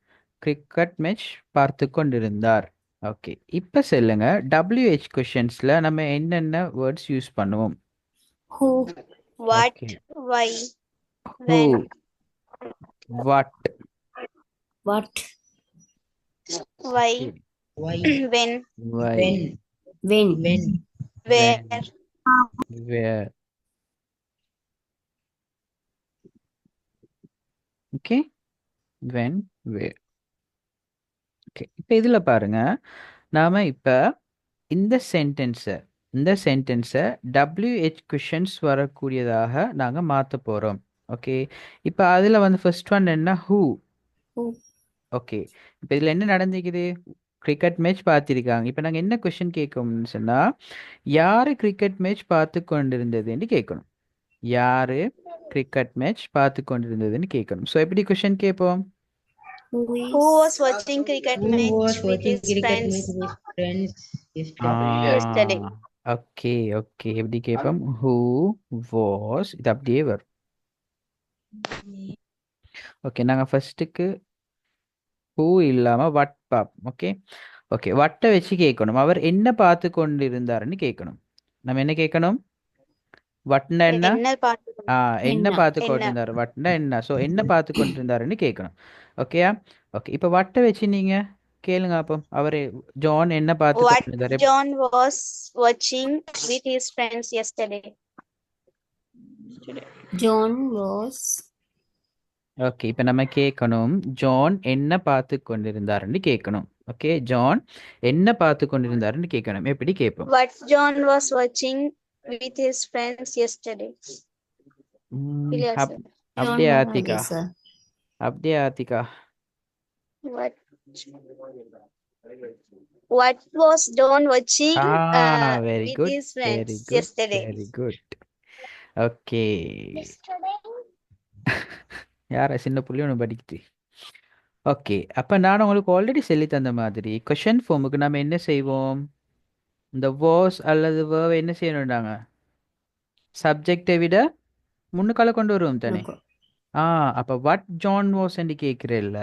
cricket match பார்த்து கொண்டிருந்தார். Okay, இப்போ சொல்லுங்க, WH கொஷின்ஸ்ல நம்ம என்னென்ன வேர்ட்ஸ் யூஸ் பண்ணுவோம்? Who? What? Okay. Why? Who? When? What? What? Why? Okay. When? Why? When? Where? Where? Okay. When? Where? Okay, இப்போ இதில் பாருங்க, நாம இப்போ இந்த சென்டென்ஸை WH கொஷின்ஸ் வரக்கூடியதாக நாங்கள் மாற்ற போகிறோம். ஓகே, இப்போ அதில் வந்து ஃபர்ஸ்ட் ஒன் என்ன? ஹூ. Who? ஓகே, இப்போ இதில் என்ன நடந்துக்குது? கிரிக்கெட் மேட்ச் பார்த்திருக்காங்க. இப்போ நாங்கள் என்ன கொஷின் கேட்கணும்னு சொன்னால், யார் கிரிக்கெட் மேட்ச் பார்த்து கொண்டிருந்ததுன்னு கேட்கணும். யார் கிரிக்கெட் மேட்ச் பார்த்து கொண்டிருந்ததுன்னு கேட்கணும். ஸோ எப்படி கொஷின் கேட்போம்? Who Who is? was watching cricket match with his friends yesterday? Okay okay, எப்படி கேட்போம்? ஹூ வாஸ், இது அப்படியே வரும். ஓகே, நாங்கள் ஃபர்ஸ்ட்டுக்கு ஹூ இல்லாமல் வட் பார்ப்போம். ஓகே ஓகே, வட்டை வச்சு கேட்கணும். அவர் என்ன பார்த்து கொண்டிருந்தாருன்னு கேட்கணும். நம்ம என்ன கேட்கணும்? வட்னா என்ன? என்ன பார்த்து என்ன என்ன? பார்த்து என்ன? கொண்டிருந்தார்? வட்னா என்ன? ஸோ என்ன பார்த்து கொண்டிருந்தாருன்னு கேட்கணும். ஓகேயா? ஓகே, இப்போ வட்டை வச்சு நீங்க கேளுங்க. அப்போ அவர் ஜான் என்ன பார்த்து What கொண்டிருந்தாரு? John was watching with his friends yesterday. John was. Okay, இப்போ நம்ம கேட்கணும், ஜான் என்ன பார்த்து கொண்டிருந்தாருன்னு கேட்கணும். ஓகே, ஜான் என்ன பார்த்து கொண்டிருந்தாருன்னு கேட்கணும். எப்படி கேட்போம்? What John was watching with his friends yesterday. இல்லையா அப்- sir? அப்படியே John ஆத்திகா, sir. அப்படியே Athika. What What was John watching very with good, his very friends good, yesterday? Very good. Okay, யாரா சின்ன புள்ளி ஒன்று படிக்குது? ஓகே, அப்போ நான் உங்களுக்கு ஆல்ரெடி சொல்லி தந்த மாதிரி கொஷின் ஃபார்முக்கு நம்ம என்ன செய்வோம்? இந்த வாஸ் அல்லது வேர்வை என்ன செய்யணும்டாங்க? சப்ஜெக்டை விட முன்னுக்கால கொண்டு வருவோம் தானே. அப்போ வாட் ஜான் வாஸ் என்று கேட்குறேல்ல,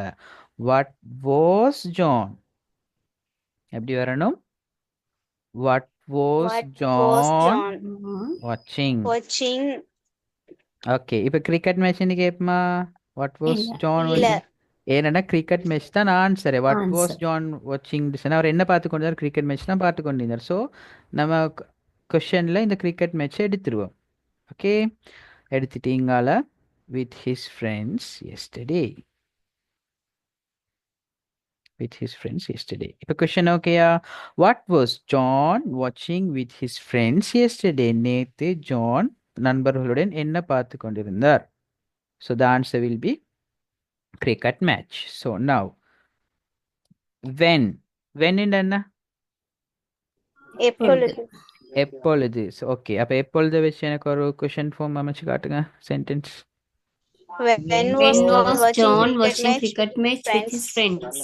வாட் வாஸ் ஜான் எப்படி வரணும்? What was What was John John வாட்சிங். watching? ஓகே, இப்போ கிரிக்கெட் மேட்ச்னு கேட்போமா? வாட் வாஸ் இல்ல. ஜான் இல்ல. வாட்சிங்? ஏன்னா கிரிக்கெட் மேட்ச் தான் answer. What was Answer. John வாட்சிங் சொன்னா அவர் என்ன பார்த்து கொண்டிருந்தார்? கிரிக்கெட் மேட்ச் தான் பார்த்து கொண்டிருந்தார். ஸோ நம்ம கொஷனில் இந்த கிரிக்கெட் மேட்ச்சை எடுத்துருவோம். ஓகே, எடுத்துட்டு இங்கால with his friends yesterday, with his friends yesterday. இப்போ question ஓகேயா? What was John watching with his friends yesterday? நேத்து ஜான் நண்பர்களுடன் என்ன பார்த்து கொண்டிருந்தார்? So the answer will be cricket match. So now when when என்ன எப்பொழுது எப்பொழுது ஓகே அப்ப எப்பொழுது வச்சு எனக்கு ஒரு கொஷின் ஃபார்ம் அமைச்சு காட்டுங்க sentence when was When John was watching John cricket watching match cricket match with his friends?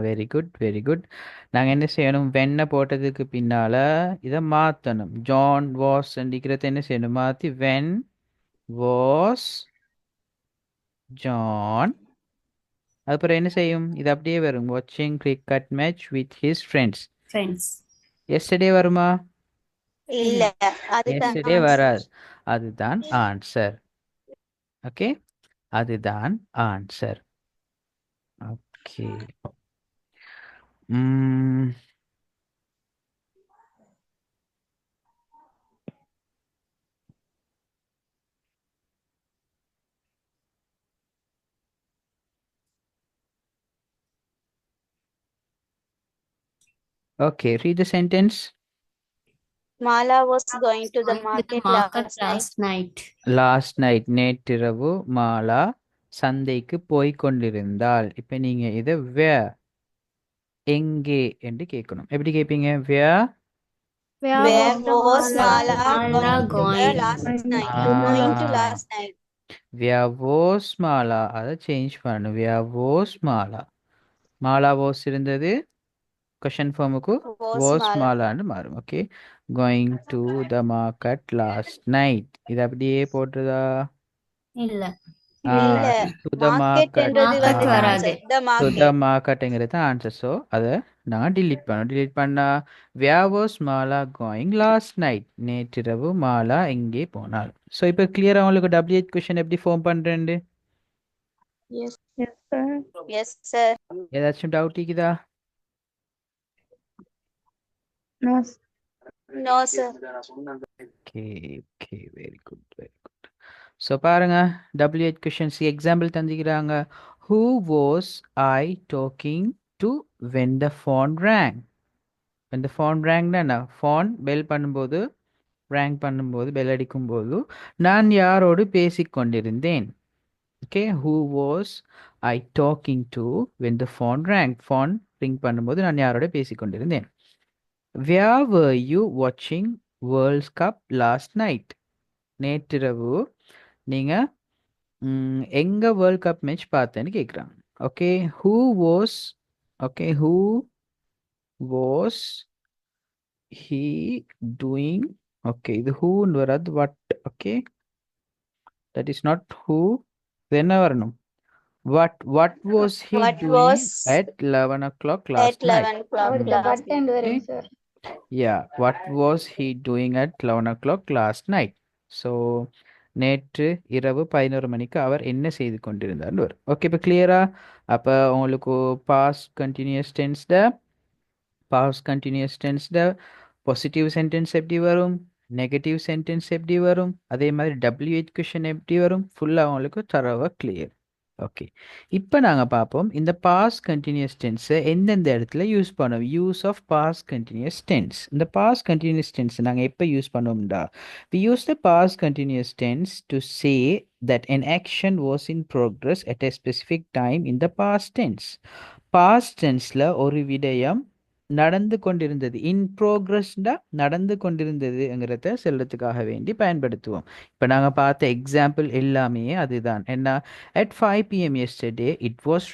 Very good very good நாங்க என்ன செய்யணும் வெண்ணை போட்டதுக்கு பின்னால இதை மாத்தணும் ஜான் வாஸ் அண்டிக்கிறத என்ன செய்யணும் மாத்தி வென் வாஸ் ஜான் அதுக்கப்புறம் என்ன செய்யும் இது அப்படியே வரும் வாட்சிங் cricket match with his friends Friends. Yesterday வருமா இல்ல அதுதான் எஸ்டர்டே answer. வராது அதுதான் ஆன்சர் ஓகே அதுதான் answer okay Okay, read the sentence. Mala was going to the Went to the market market last night. last night. Last night நேற்றிரவு மாலா சந்தைக்கு போய் கொண்டிருந்தாள். இப்போ நீங்க இதை where எங்கே என்று கேட்கணும். எப்படி கேட்பீங்க? Where Where was Mala Mala going to going. last night? Going to last night. where was Mala அதை சேஞ்ச் பண்ணணும். Where was Mala Mala was இருந்தது கொஷன் ஃபார்முக்கு Was was Mala. மாலான்னு மாறும். Okay going to the market last night இது அப்படியே போட்டுதா இல்ல இல்ல டு த market மார்க்கெட் என்றது Market வந்து வராது. answer. The to the market. மார்க்கெட்டுங்கிறது ஆன்சர் ஸோ அதை நாங்கள் டிலீட் பண்ணோம் டிலீட் பண்ணா where was Mala going last night நேற்றிரவு மாலா எங்கே போனாள் ஸோ இப்போ கிளியராக உங்களுக்கு WH கொஷின் எப்படி ஃபார்ம் பண்ணுறேன் Yes, sir. Yes, sir. ஏதாச்சும் டவுட் இருக்குதா No, No, sir. Okay okay very good very good so பாருங்க WH கொஷின்ஸ் எக்ஸாம்பிள் தந்துக்கிறாங்க who was I talking to when the phone rang when the phone ரேங்னா என்ன phone bell பண்ணும்போது rang பண்ணும்போது bell அடிக்கும்போது நான் யாரோடு பேசிக்கொண்டிருந்தேன் okay who was I talking to when the phone rang phone ring பண்ணும்போது நான் யாரோட பேசிக்கொண்டிருந்தேன் Where were you watching World Cup last night? நேற்றிரவு நீங்க எங்க வேர்ல்ட் கப் மேட்ச் பார்த்தேன்னு கேட்குறாங்க okay who was okay who was he doing okay இது ஹூன்னு வராது what okay that is not who என்ன வரணும் what was he What doing was at 11 o'clock at last night 11 o'clock last night? Yeah, what was he doing at 11 o'clock last night? So, நேற்று இரவு 11 மணிக்கு அவர் என்ன செய்து கொண்டிருந்தார்னு வரும் ஓகே இப்போ கிளியரா அப்போ உங்களுக்கு பாஸ்ட் கண்டினியூஸ் டென்ஸ்ட பாசிட்டிவ் சென்டென்ஸ் எப்படி வரும் நெகட்டிவ் சென்டென்ஸ் எப்படி வரும் அதே மாதிரி WH கொஷின் எப்படி வரும் ஃபுல்லாக உங்களுக்கு தரவாக கிளியர் ஓகே இப்போ நாங்கள் பார்ப்போம் இந்த பாஸ்ட் கண்டினியூஸ் டென்ஸை எந்தெந்த இடத்துல யூஸ் பண்ணுவோம் use of past continuous tense இந்த பாஸ்ட் கண்டினியூஸ் டென்ஸ் நாங்கள் எப்போ யூஸ் பண்ணுவோம்டா we use the past continuous tense to say that an action was in progress at a specific time in the past tense past tenseல ஒரு விடயம் நடந்து கொண்டிருந்தது இன் ப்ரோக்ரஸ்டா நடந்து கொண்டிருந்ததுங்கிறத சொல்றதுக்காக வேண்டி பயன்படுத்துவோம் இப்போ நாங்கள் பார்த்த எக்ஸாம்பிள் எல்லாமே அதுதான் என்ன at 5 PM yesterday it was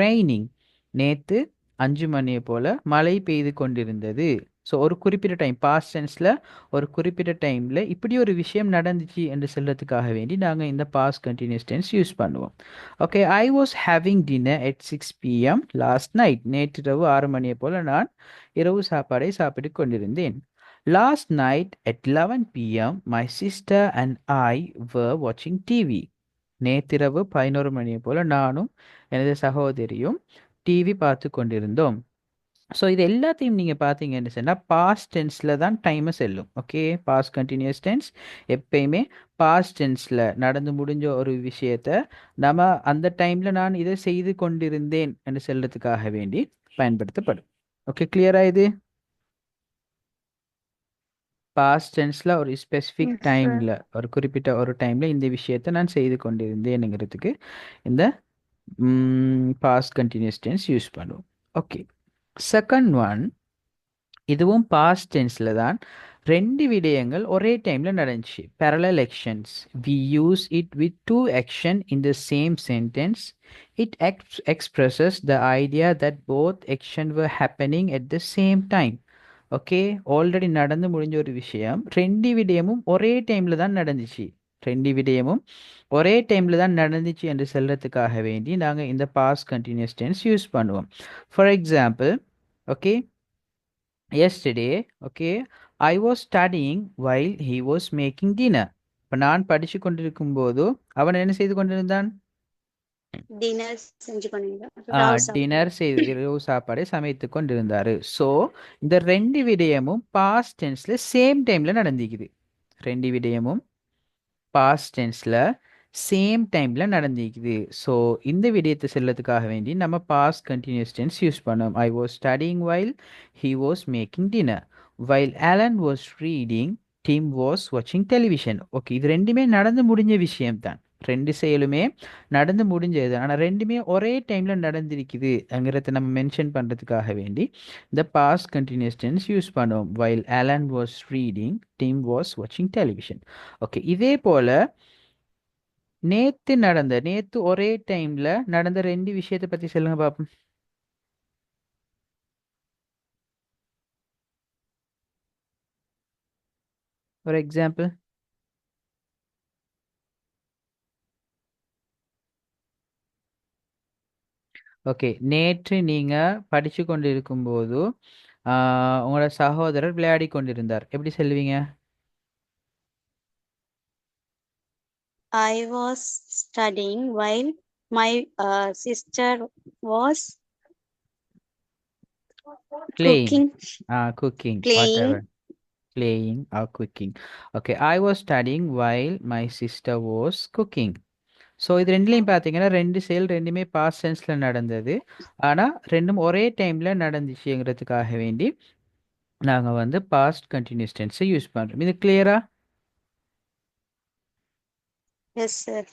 raining நேற்று 5 மணியை போல மழை பெய்து கொண்டிருந்தது ஸோ ஒரு குறிப்பிட்ட டைம் பாஸ்ட் டென்ஸில் ஒரு குறிப்பிட்ட டைமில் இப்படி ஒரு விஷயம் நடந்துச்சு என்று சொல்றதுக்காக வேண்டி நாங்கள் இந்த பாஸ்ட் கண்டினியூஸ் டென்ஸ் யூஸ் பண்ணுவோம் okay I was having dinner at 6 PM last night நேற்றிரவு 6 மணியை போல் நான் இரவு சாப்பாடை சாப்பிட்டு கொண்டிருந்தேன் last night at 11 PM my sister and I were watching TV நேற்றிரவு 11 மணியை போல் நானும் எனது சகோதரியும் டிவி பார்த்து கொண்டிருந்தோம் ஸோ இது எல்லாத்தையும் நீங்கள் பார்த்தீங்கன்னு சொன்னால் பாஸ்ட் டென்ஸில் தான் டைமை செல்லும் ஓகே பாஸ்ட் கண்டினியூஸ் டென்ஸ் எப்பயுமே பாஸ்ட் டென்ஸில் நடந்து முடிஞ்ச ஒரு விஷயத்த நம்ம அந்த டைமில் நான் இதை செய்து கொண்டிருந்தேன் என்று சொல்றதுக்காக வேண்டி பயன்படுத்தப்படும் ஓகே கிளியரா இது பாஸ்ட் டென்ஸில் ஒரு ஸ்பெசிஃபிக் டைமில் ஒரு குறிப்பிட்ட ஒரு டைமில் இந்த விஷயத்தை நான் செய்து கொண்டிருந்தேனுங்கிறதுக்கு இந்த பாஸ்ட் கண்டினியூஸ் டென்ஸ் யூஸ் பண்ணுவோம் ஓகே, செகண்ட் ஒன், இதுவும் பாஸ்ட் டென்ஸில் தான். ரெண்டு விடயங்கள் ஒரே டைமில் நடந்துச்சு, parallel actions. We use it with two action in the same sentence. It expresses the idea that both action were happening at the same time. Okay, already நடந்து முடிஞ்ச ஒரு விஷயம் ரெண்டு விடயமும் ஒரே டைமில் தான் நடந்துச்சு, ரெண்டு விடயமும் ஒரே டைமில் தான் நடந்துச்சு என்று சொல்கிறதுக்காக வேண்டி நாங்கள் இந்த பாஸ்ட் கண்டினியூஸ் டென்ஸ் யூஸ் பண்ணுவோம். For example, okay, yesterday, okay, I was studying while he was making dinner. இப்போ நான் படித்து கொண்டிருக்கும் போது அவன் என்ன செய்து கொண்டிருந்தான்? டின்னர் செஞ்சு கொண்டிருந்தார். டின்னர் செய்து இரவு சாப்பாடை சமைத்து கொண்டிருந்தாரு. ஸோ இந்த ரெண்டு விடயமும் பாஸ்ட் டென்ஸில் சேம் டைமில் நடந்திக்குது, ரெண்டு விடயமும் பாஸ்ட் டென்ஸில் சேம் டைமில் நடந்திக்குது. ஸோ இந்த விடயத்தை செல்லத்துக்காக வேண்டி நம்ம பாஸ்ட் கண்டினியூஸ் டென்ஸ் யூஸ் பண்ணோம். I was studying while he was making dinner. While Alan was reading Tim was வாட்சிங் டெலிவிஷன். ஓகே, இது ரெண்டுமே நடந்து முடிஞ்ச விஷயம்தான், ரெண்டு செயலுமே நடந்து முடிஞ்சது, ஆனால் ரெண்டுமே ஒரே டைமில் நடந்திருக்குதுங்கிறத நம்ம மென்ஷன் பண்ணுறதுக்காக வேண்டி இந்த பாஸ்ட் கண்டினியூஸ் டென்ஸ் யூஸ் பண்ணுவோம். While Alan was reading Tim was வாட்சிங் டெலிவிஷன். ஓகே, இதே போல் நேத்து ஒரே டைம்ல நடந்த ரெண்டு விஷயத்தை பத்தி சொல்லுங்க பாப்போம். ஒரு எக்ஸாம்பிள். ஓகே, நேற்று நீங்க படிச்சு கொண்டு இருக்கும்போது உங்களோட சகோதரர் விளையாடி கொண்டிருந்தார், எப்படி சொல்லுவீங்க? I was studying while my sister was Playing. cooking. Whatever. Playing or cooking. Okay, I was studying while my sister was cooking. So இது ரெண்டுலையும் பார்த்தீங்கன்னா ரெண்டு செயல் ரெண்டுமே பாஸ்ட் டென்ஸில் நடந்தது, ஆனால் ரெண்டும் ஒரே டைமில் நடந்துச்சுங்கிறதுக்காக வேண்டி நாங்கள் வந்து பாஸ்ட் கண்டினியூஸ் டென்ஸை யூஸ் பண்ணுறோம். இது கிளியரா? Yes, sir.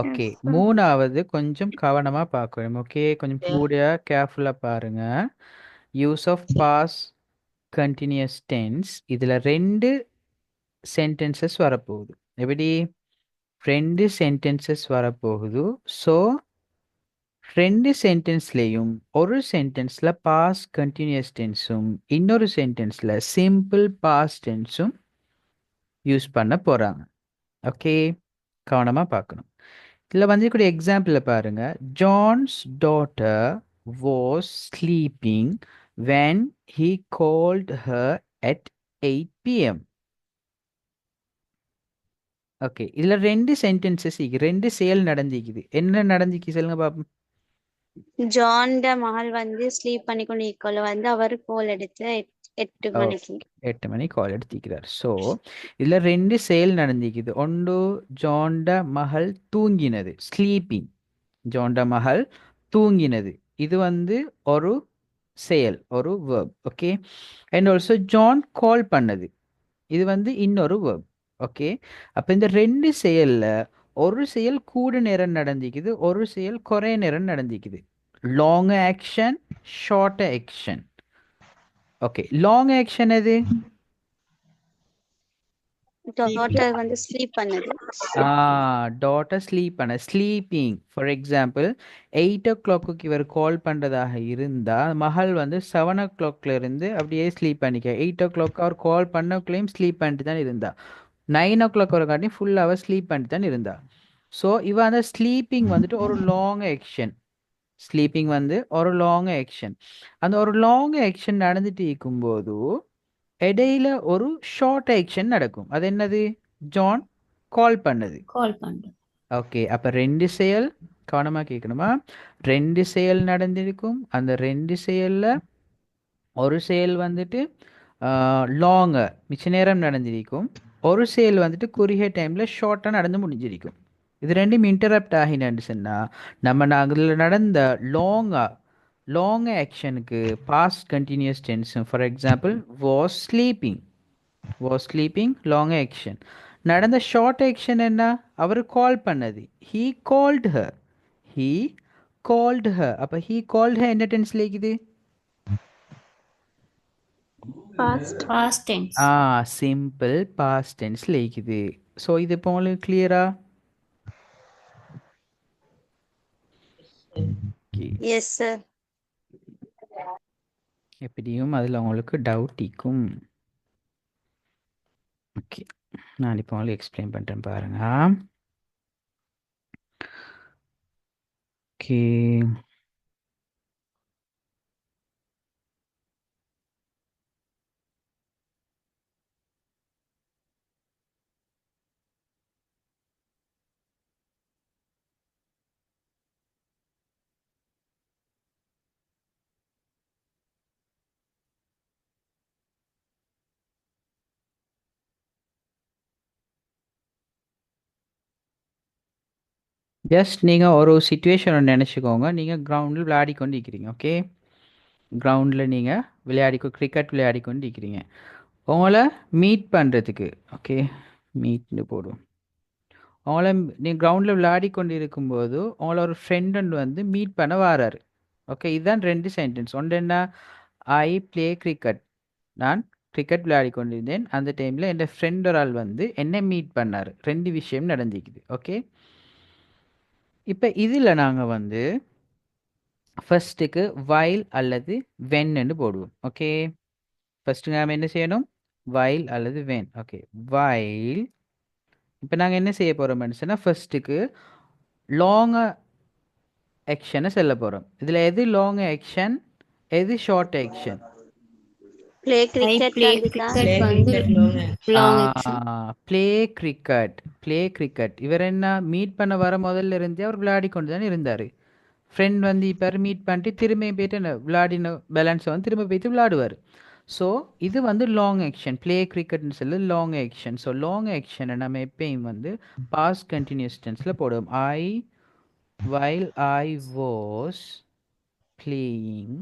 ஓகே, மூணாவது கொஞ்சம் கவனமாக பார்க்கணும். ஓகே, கொஞ்சம் கூட கேர்ஃபுல்லாக பாருங்க. Use of past continuous tense, இதில் ரெண்டு சென்டென்சஸ் வரப்போகுது. எப்படி? ரெண்டு சென்டென்சஸ் வரப்போகுது. ஸோ ரெண்டு சென்டென்ஸ்லேயும் ஒரு சென்டென்ஸில் பாஸ்ட் கண்டினியூஸ் டென்ஸும் இன்னொரு சென்டென்ஸில் சிம்பிள் பாஸ்ட் டென்ஸும் யூஸ் பண்ண போகிறாங்க. ஓகே, கவனமாக பார்க்கணும். இதில் வந்துக்கூடிய எக்ஸாம்பிளில் பாருங்க. John's daughter was sleeping when he called her at 8 PM. Okay, இதில் ரெண்டு சென்டென்சஸ் ரெண்டு செயல் நடந்திக்குது. என்ன நடந்திக்கு சொல்லுங்க பாப்போம். ஜான்ட மகள் வந்து ஸ்லீப் பண்ணி கொண்டு இருக்கல வந்து அவர் கோல் எடுத்து 8 மணிக்கு 8 மணி கால் எடுத்திக்கிறார். ஸோ இதில் ரெண்டு செயல் நடந்திக்குது. ஒன்று ஜான்ட மகள் தூங்கினது, ஸ்லீப்பிங், ஜான்ட மகள் தூங்கினது, இது வந்து ஒரு செயல், ஒரு verb. Okay, and also John call பண்ணது, இது வந்து இன்னொரு வேர்ப். ஓகே, அப்போ இந்த ரெண்டு செயலில் ஒரு செயல் கூட நேரம் நடந்திக்குது, ஒரு செயல் குறைய நேரம் நடந்திக்குது. Long action, short action. Okay, long action எது? டாட்டர் வந்து ஸ்லீப் பண்ணது. டாட்டர் ஸ்லீப் பண்ண, ஸ்லீப்பிங். ஃபார் எக்ஸாம்பிள் 8 o'clock இவர் கால் பண்ணுறதாக இருந்தால் மகள் வந்து 7 o'clock இருந்து அப்படியே ஸ்லீப் பண்ணிக்க. 8 o'clock அவர் கால் பண்ணக்குள்ளேயும் ஸ்லீப் பண்ணிட்டு தான் இருந்தா. 9 o'clock ஒரு காட்டி ஃபுல் அவர் ஸ்லீப் பண்ணிட்டு தான் இருந்தா. ஸோ இவ அந்த ஸ்லீப்பிங் வந்துட்டு ஒரு லாங் ஆக்ஷன், ஸ்லீப்பிங் வந்து ஒரு லாங் ஆக்ஷன். அந்த ஒரு லாங் ஆக்ஷன் நடந்துட்டு இருக்கும்போது இடையில ஒரு ஷார்ட் ஆக்ஷன் நடக்கும். அது என்னது? ஜான் கால் பண்ணது. ஓகே, அப்போ ரெண்டு செயல் கவனமாக கேட்கணுமா? ரெண்டு செயல் நடந்திருக்கும். அந்த ரெண்டு செயலில் ஒரு செயல் வந்துட்டு லாங்கு மிச்ச நேரம் நடந்திருக்கும், ஒரு செயல் வந்துட்டு குறுகிய டைமில் ஷார்ட்டாக நடந்து முடிஞ்சிருக்கும். இது ரெண்டும் இன்டரப்ட் ஆகினு சொன்னால் நம்ம நாங்கள் நடந்த லாங் ஆக்ஷனுக்கு பாஸ்ட் கண்டினியூஸ் டென்ஸும். For example was sleeping long action. நடந்த ஷார்ட் ஆக்ஷன் என்ன? அவர் கால் பண்ணது, ஹீ கால்ட் ஹர். அப்போ ஹீ கால்ட் ஹர் என்ன டென்ஸில் இருக்குது? Past. Past tense. Simple past டென்ஸில் இருக்குது. ஸோ இது இப்போ உங்களுக்கு கிளியரா? Yes sir. எப்படியும் அதில் உங்களுக்கு டவுட் இருக்கும். ஓகே, நான் இப்போ உங்களுக்கு எக்ஸ்பிளைன் பண்ணுறேன் பாருங்க. ஓகே, ஜஸ்ட் நீங்கள் ஒரு சுச்சுவேஷன் ஒன்று நினச்சிக்கோங்க. நீங்கள் கிரவுண்டில் விளையாடி கொண்டு இருக்கிறீங்க. ஓகே, கிரவுண்டில் நீங்கள் கிரிக்கெட் விளையாடி கொண்டு இருக்கிறீங்க. உங்களை மீட் பண்ணுறதுக்கு, ஓகே மீட்னு போடும், உங்களை நீங்கள் கிரவுண்டில் விளையாடி கொண்டு இருக்கும்போது உங்களை ஒரு ஃப்ரெண்டு வந்து மீட் பண்ண வராரு. ஓகே, இதுதான் 2 சென்டென்ஸ். ஒன்று என்ன, ஐ ப்ளே கிரிக்கெட், நான் கிரிக்கெட் விளையாடி கொண்டிருந்தேன். அந்த டைமில் என் ஃப்ரெண்ட் ஒரு ஆள் வந்து என்னை மீட் பண்ணார். 2 விஷயம் நடந்துக்குது. ஓகே, இப்போ இதில் நாங்கள் வந்து ஃபர்ஸ்ட்டுக்கு வைல் அல்லது வென்னு போடுவோம். ஓகே, ஃபர்ஸ்ட்டு நாம் என்ன செய்யணும், வைல் அல்லது வென். Okay, while. இப்போ நாங்கள் என்ன செய்ய போகிறோம்னு சொன்னால் ஃபர்ஸ்ட்டுக்கு லாங் ஆக்ஷனை செல்ல போகிறோம். இதில் எது லாங் ஆக்ஷன், எது short action? Play I cricket play வந்துதான். cricket வந்து long action. Play cricket. இவர் என்ன மீட் பண்ண வர முதல்ல இருந்தே அவர் விளையாடி கொண்டு தான் இருந்தார். ஃப்ரெண்ட் வந்து இப்போ மீட் பண்ணிட்டு திரும்ப போயிட்டு விளையாடின பேலன்ஸை வந்து திரும்ப போயிட்டு விளையாடுவார். ஸோ இது வந்து லாங் ஆக்ஷன். ப்ளே கிரிக்கெட்னு சொல்லி லாங் ஆக்ஷன். ஸோ லாங் ஆக்ஷனை நம்ம எப்பயும் வந்து பாஸ்ட் கண்டினியூஸ் டென்ஸில் போடுவோம். while I was playing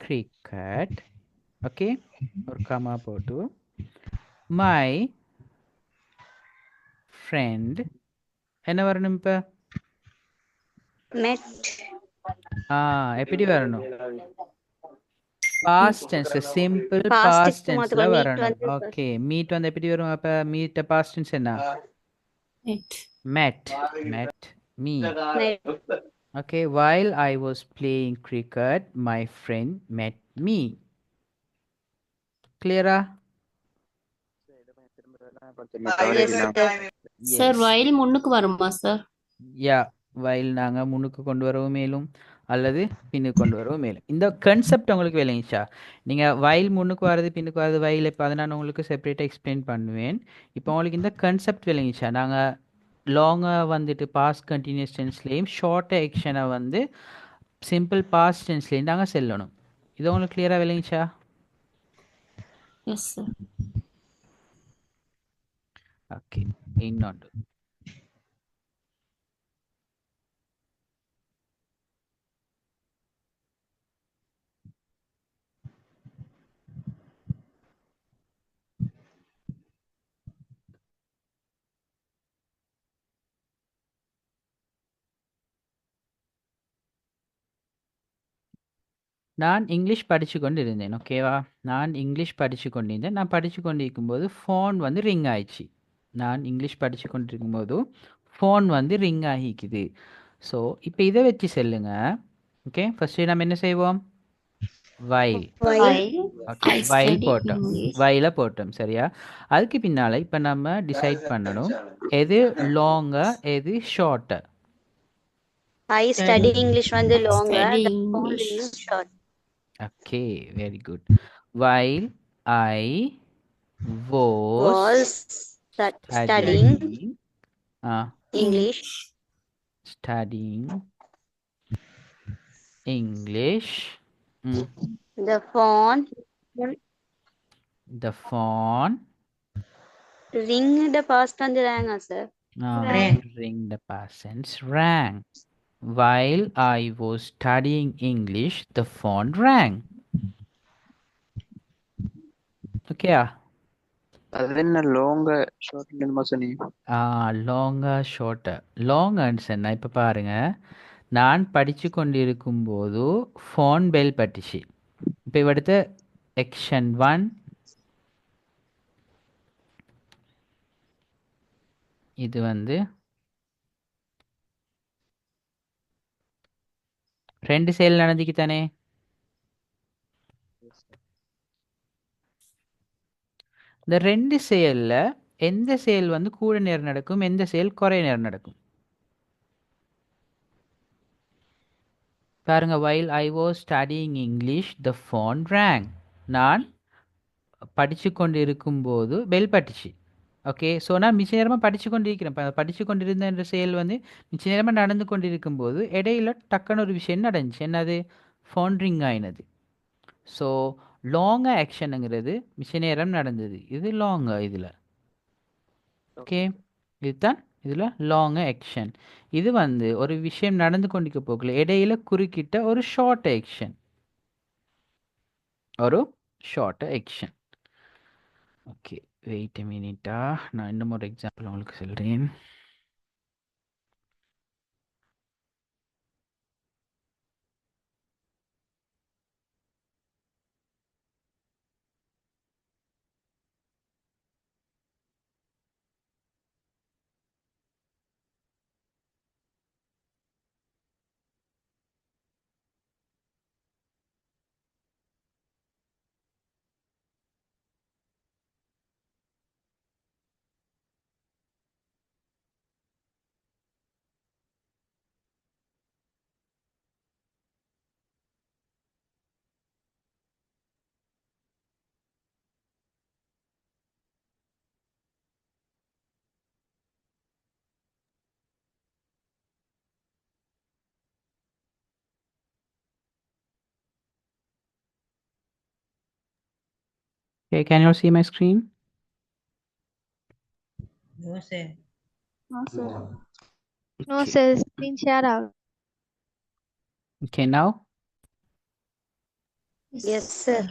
cricket, okay, ஒரு கமா போட்டு my friend என்ன வரணும் இப்போ? met. எப்படி வரணும்? Past tense, simple Past past க்கு டென்ஸ்ல மாத்துவோம். Meet வரணும். வந்து ஓகே, மீட் வந்து எப்படி வரும்? அப்ப மீட் பாஸ்ட் டென்ஸ் என்ன? It. met me. met. Okay, while I was playing cricket my friend met me. Clear? Yes, sir. Sir, while முன்னுக்கு வருமா சார்? யா, while நாங்க முன்னுக்கு கொண்டு வரவும் மேலும் அல்லது பின்னுக்கு கொண்டு வரவும் மேலும். இந்த கன்செப்ட் உங்களுக்கு விளங்கிச்சா? நீங்கள் while முன்னுக்கு வர்றது பின்னுக்கு வர்றது while இப்போ அதை நான் உங்களுக்கு செப்பரேட்டாக எக்ஸ்பிளைன் பண்ணுவேன். இப்போ உங்களுக்கு இந்த கன்செப்ட் விளங்கிச்சா? நாங்கள் லாங்காக வந்துட்டு பாஸ்ட் கண்டினியூஸ் டென்ஸ்லேயும் ஷார்ட் ஆக்ஷனை வந்து சிம்பிள் பாஸ்ட் டென்ஸ்லேயும் நாங்கள் செல்லணும். இது உங்களுக்கு கிளியராக விளங்கிச்சா? Yes sir. ஓகே, இன்னொன்று நான் இங்கிலீஷ் படித்து கொண்டு இருந்தேன். ஓகேவா, நான் இங்கிலீஷ் படித்து கொண்டிருந்தேன். நான் படித்து கொண்டிருக்கும்போது ஃபோன் வந்து ரிங் ஆயிடுச்சு. நான் இங்கிலீஷ் படித்து கொண்டிருக்கும்போது ஃபோன் வந்து ரிங் ஆகிக்குது. ஸோ இப்போ இதை வச்சு செல்லுங்க. ஓகே, ஃபர்ஸ்ட் நம்ம என்ன செய்வோம்? While. While okay, I while study போட்டோம், English. வைல போட்டோம். சரியா? அதுக்கு பின்னால் இப்போ நம்ம டிசைட் பண்ணணும் எது லாங்கா எது ஷார்ட்டா. I study English வந்து longer. Study The phone English. ring is short. Okay, very good. while I was Was studying English. studying English. The phone The phone ring the past வந்து rang sir. ring the past tense rang. While I was studying English, the phone rang. Okay. அது என்ன long short என்னமோ சொன்னீங்க? லாங்கா ஷார்ட்டா. Long சொன்னா இப்போ பாருங்க, நான் படித்து கொண்டு இருக்கும்போது ஃபோன் பெல் பட்டுச்சு. இப்போ இவடுத்த action 1. இது வந்து ரெண்டு செயல் நடந்துக்கு தானே. இந்த ரெண்டு செயல்ல எந்த செயல் வந்து கூட நேரம் நடக்கும், எந்த செயல் குறை நேரம் நடக்கும்? பாருங்க, while I was studying English the phone rang. நான் படிச்சு கொண்டு இருக்கும்போது பெல் பட்டுச்சு. ஓகே, ஸோ நான் மிச்ச நேரமாக படிச்சு கொண்டு இருக்கிறேன். படிச்சு கொண்டிருந்த என்ற செயல் வந்து மிச்ச நேரமாக நடந்து கொண்டு இருக்கும்போது இடையில டக்குன்னு ஒரு விஷயம் நடந்துச்சு. என்னது? ஃபோன் ரிங் ஆயினது. ஸோ லாங் ஆக்ஷனுங்கிறது மிச்ச நேரம் நடந்தது. இது லாங் இதில். ஓகே, இதுதான் இதில் லாங் ஆக்ஷன். இது வந்து ஒரு விஷயம் நடந்து கொண்டிருக்க போகல இடையில குறுக்கிட்ட ஒரு ஷார்ட் ஆக்ஷன். ஒரு short action. Okay, wait a மினிட்டா, நான் இன்னும் ஒரு எக்ஸாம்பிள் உங்களுக்கு சொல்கிறேன். Okay, can you all see my screen? No, sir. No, sir. No, Okay. sir. Screen share out. Okay, now? Yes, sir.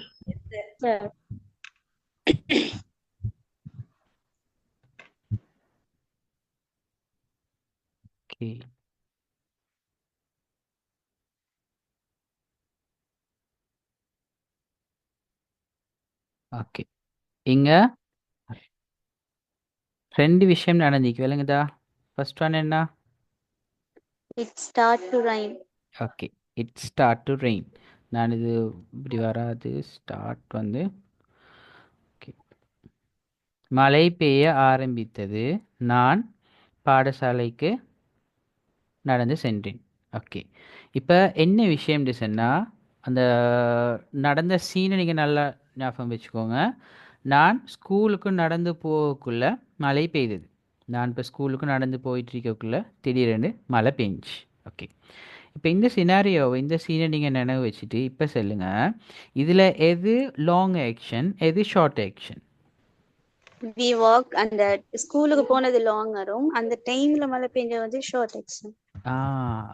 Sir. Okay. Okay, இங்க ரெண்டு விஷயம் நடந்துக்கு விளங்குதா? ஃபர்ஸ்ட் ஒன் என்ன? It start to rain. Okay, it start to rain. நான் இது இப்படி வராது. Start வந்து ஓகே, மழை பெய்ய ஆரம்பித்தது. நான் பாடசாலைக்கு நடந்து சென்றேன். ஓகே, இப்போ என்ன விஷயம் சொன்னால், அந்த நடந்த சீனை நீங்கள் நல்லா ஞாபகம் வச்சுக்கோங்க. நான் ஸ்கூலுக்கு நடந்து போகக்குள்ள மழை பெய்தது. நான் இப்போ ஸ்கூலுக்கு நடந்து போயிட்டு இருக்கக்குள்ள திடீரென்று மழை பெஞ்சிச்சு. ஓகே, இப்போ இந்த சினாரியோவை, இந்த சீனை நீங்கள் நினைவு வச்சுட்டு இப்போ சொல்லுங்கள், இதில் எது லாங் ஆக்ஷன், எது ஷார்ட் ஆக்ஷன்? We walk அந்த ஸ்கூலுக்கு போனது லாங் வரும், அந்த டைம்ல மழை பெஞ்ச வந்து ஷார்ட் ஆக்ஷன். ஆ,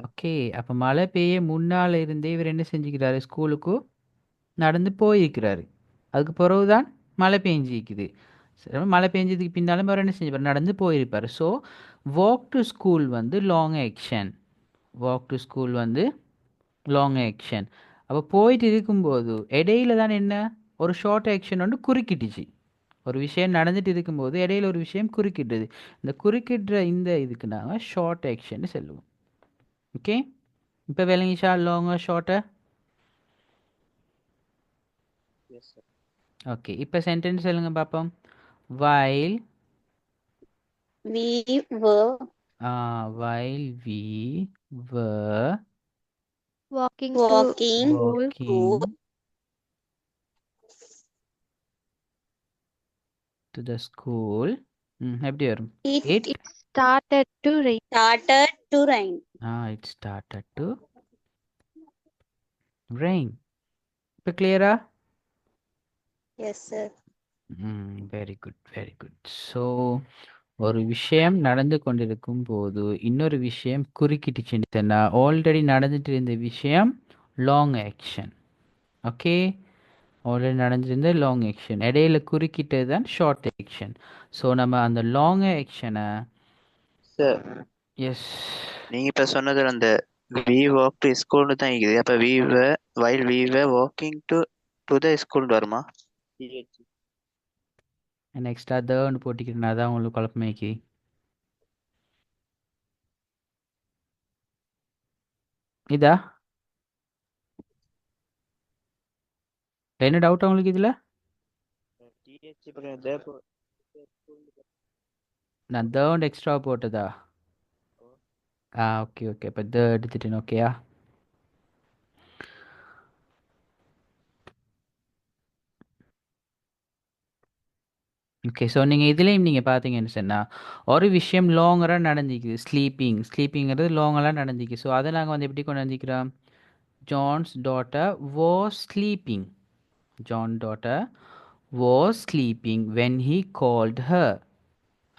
ஓகே. அப்போ மழை பெய்ய முன்னால் இருந்தே இவர் என்ன செஞ்சுக்கிறாரு? ஸ்கூலுக்கு நடந்து போயிருக்கிறாரு. அதுக்கு பிறகு தான் மழை பெஞ்சிக்குது. சரி, மழை பெஞ்சதுக்கு பின்னாலும் அவர் என்ன செஞ்சுப்பார்? நடந்து போயிருப்பார். ஸோ வாக் டு ஸ்கூல் வந்து long action. Walk to school வந்து லாங் ஆக்ஷன். அப்போ போயிட்டு இருக்கும்போது இடையில தான் என்ன ஒரு ஷார்ட் ஆக்ஷன் வந்து குறுக்கிட்டுச்சு. ஒரு விஷயம் நடந்துட்டு இருக்கும்போது இடையில ஒரு விஷயம் குறுக்கிட்டுது. இந்த குறுக்கிடுற இந்த இதுக்கு நாங்கள் ஷார்ட் ஆக்ஷன் சொல்லுவோம். ஓகே, இப்போ விளங்கிச்சா லாங்கா ஷார்ட்டா? Yes, sir. ஓகே, இப்போ சென்டென்ஸ் சொல்லுங்க பார்ப்போம். while We were while we were Walking walking to school. walking to the school, எப்படி வரும்? it it It started to rain. started to rain. it started to rain. இப்போ கிளியரா? Yes, sir. Very good, very good. So ஒரு விஷயம் நடந்து கொண்டிருக்கும் போது இன்னொரு விஷயம் குறுக்கிட்டுச்சுன்னா ஆல்ரெடி நடந்துட்டு இருந்த விஷயம் லாங் ஆக்ஷன். ஓகே, ஆல்ரெடி நடந்திருந்த லாங் ஆக்ஷன், இடையில குறுக்கிட்டது தான் ஷார்ட் ஆக்ஷன். ஸோ நம்ம அந்த லாங் ஆக்ஷனை சார், எஸ் நீங்க இப்ப சொன்னது அந்த we walk to school தான் இருக்குது. அப்ப we were while we were walking to to the school வருமா? TH. எக்ஸ்ட்ரா தேர்ன்னு போட்டிக்கிறேன், அதான் உங்களுக்கு குழப்பமேக்கி. இதா என்ன டவுட் உங்களுக்கு இதில்? TH அப்புறம் the school. நான் தேர்ண்ட் எக்ஸ்ட்ரா போட்டதா? ஓகே ஓகே, இப்போ எடுத்துட்டேன். ஓகேயா? ஓகே, ஸோ நீங்கள் இதுலேயும் நீங்கள் பார்த்தீங்கன்னு சொன்னால் ஒரு விஷயம் லாங்கராக நடந்திக்குது. ஸ்லீப்பிங்கிறது லாங்கராக நடந்திக்கு. ஸோ அதை நாங்கள் வந்து எப்படி கொண்டு வந்திக்கிறோம்? John's daughter was sleeping. John daughter was sleeping when he called her.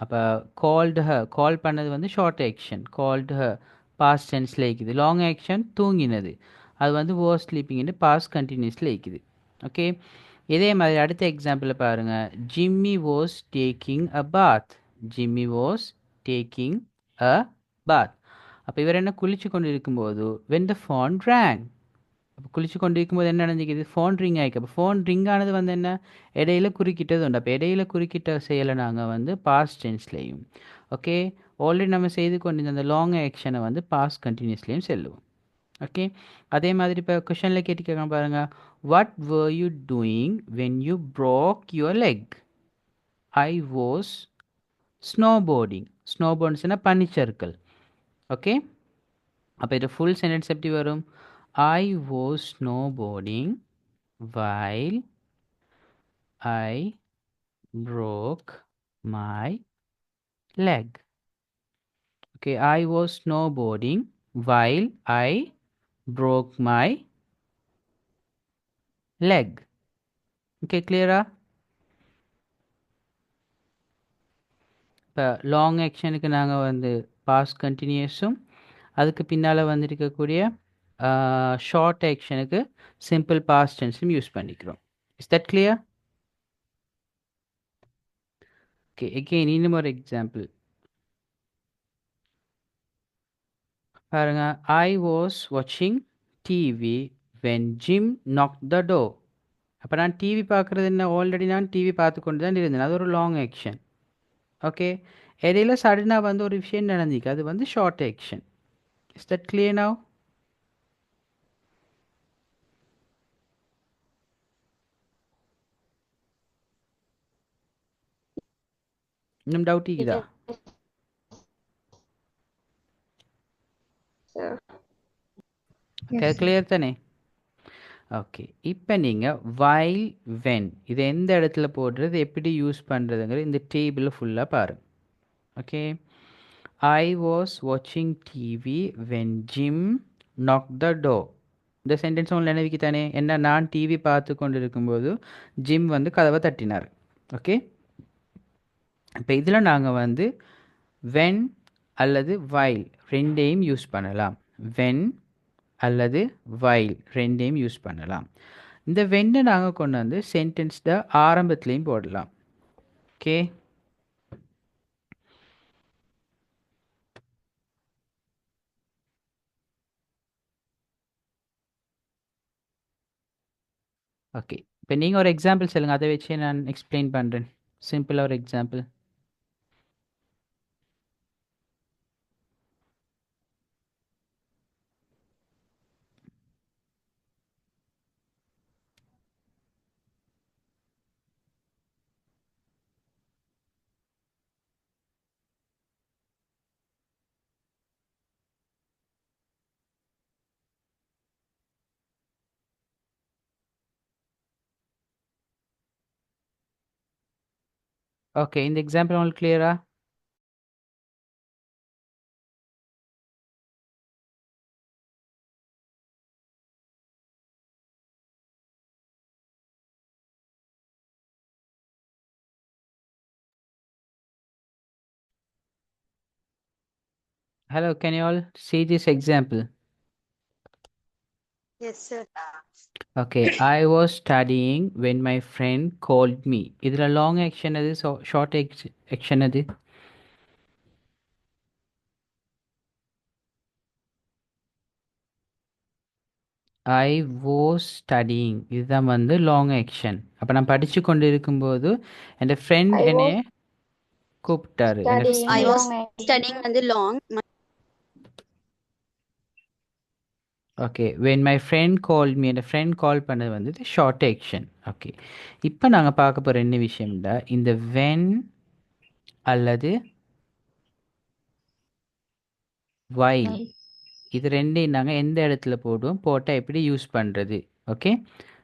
அப்போ கால்டு ஹர், கால் பண்ணது வந்து short action. Called her past டென்ஸில் இருக்குது. லாங் ஆக்ஷன் தூங்கினது, அது வந்து வாஸ் ஸ்லீப்பிங்னு பாஸ்ட் கண்டினியூஸில் இருக்குது. ஓகே, இதே மாதிரி அடுத்த எக்ஸாம்பிளில் பாருங்கள். Jimmy was taking a bath. Jimmy was taking a bath. அப்போ இவர் என்ன குளிச்சு கொண்டு இருக்கும்போது வென் த ஃபோன் ரேங். அப்போ குளிச்சு கொண்டு இருக்கும்போது என்ன நடந்துக்குது? Phone ring ஆகிக்கு. அப்போ ஃபோன் ரிங் ஆனது வந்து என்ன? இடையில குறுக்கிட்டது உண்டு. அப்போ இடையில குறுக்கிட்ட செயலை நாங்கள் வந்து பாஸ்ட் டென்ஸ்லேயும், ஓகே, ஆல்ரெடி நம்ம செய்து கொண்டு அந்த லாங் ஆக்ஷனை வந்து பாஸ்ட் கண்டினியூஸ்லேயும் செல்லுவோம். ஓகே, அதே மாதிரி இப்போ கொஷனில் கேட்டுக்கலாம் பாருங்கள். What were you doing when you broke your leg? I was snowboarding. ஸ்னோபோர்ட்ஸ்னா பனிச்சறுக்கல். ஓகே, அப்போ இது ஃபுல் சென்டென்ஸ் எப்படி வரும்? I was snowboarding while I broke my leg. Okay, I was snowboarding while I broke my leg. Okay, clear? இப்போ long ஆக்ஷனுக்கு நாங்கள் வந்து பாஸ்ட் கண்டினியூஸும், அதுக்கு பின்னால் வந்துருக்கக்கூடிய ஷார்ட் ஆக்ஷனுக்கு சிம்பிள் பாஸ்ட் டென்ஸும் யூஸ் பண்ணிக்கிறோம். Is that clear? Okay, again இன்னும் ஒரு எக்ஸாம்பிள் பாருங்க. ஐ வாஸ் வாட்சிங் TV when Jim knock the door. அப்போ நான் டிவி பார்க்குறது என்ன? ஆல்ரெடி நான் டிவி பார்த்து கொண்டு தான் இருந்தேன். அது ஒரு லாங் ஆக்ஷன். ஓகே, இடையில சடனாக வந்து ஒரு விஷயம் நடந்திருக்கு, அது வந்து short action. Is that clear now? இன்னும் டவுட் இருக்குதா? Yes, sir. கிளியர் தானே? ஓகே, இப்போ நீங்கள் வைல் வென் இதை எந்த இடத்துல போடுறது, எப்படி யூஸ் பண்ணுறதுங்கிற இந்த டேபிளில் ஃபுல்லாக பாருங்கள். ஓகே, ஐ வாஸ் வாட்சிங் TV when Jim knock the door. இந்த சென்டென்ஸ் உங்களுக்கு நினைவுக்கு தானே? என்ன, நான் டிவி பார்த்து கொண்டு இருக்கும்போது ஜிம் வந்து கதவை தட்டினார். ஓகே, இப்போ இதில் நாங்கள் வந்து வென் அல்லது வைல் ரெண்டையும் யூஸ் பண்ணலாம். வென் அல்லது வைல் ரெண்டையும் யூஸ் பண்ணலாம். இந்த வென்னை நாங்கள் கொண்டு வந்து சென்டென்ஸில் ஆரம்பத்துலேயும் போடலாம். ஓகே, ஓகே, இப்போ நீங்கள் ஒரு எக்ஸாம்பிள் சொல்லுங்கள், அதை வச்சு நான் எக்ஸ்பிளைன் பண்ணுறேன். சிம்பிளாக ஒரு எக்ஸாம்பிள். ஓகே, இந்த எக்ஸாம்பிள் உங்களுக்கு கிளியரா? Hello, can you all see this example? Yes, sir. Okay, I was studying when my friend called me. இதில் லாங் ஆக்ஷன் அது, ஷார்ட் ஆக்ஷன் அது? ஐ வாஸ் ஸ்டடியிங் இதுதான் வந்து லாங் ஆக்ஷன். அப்போ நான் படித்து கொண்டு இருக்கும்போது என் ஃப்ரெண்ட் I என்னைய was கூப்பிட்டாரு. studying I was long studying வந்து long. Okay when my friend call me என் ஃப்ரெண்ட் கால் பண்ணது வந்து ஷார்ட் ஆக்ஷன். ஓகே இப்போ நாங்கள் பார்க்க போகிற என்ன விஷயம்டா இந்த வென் அல்லது வைல் While. இது ரெண்டையும் நாங்கள் எந்த இடத்துல போடுவோம், போட்டால் எப்படி யூஸ் பண்ணுறது. ஓகே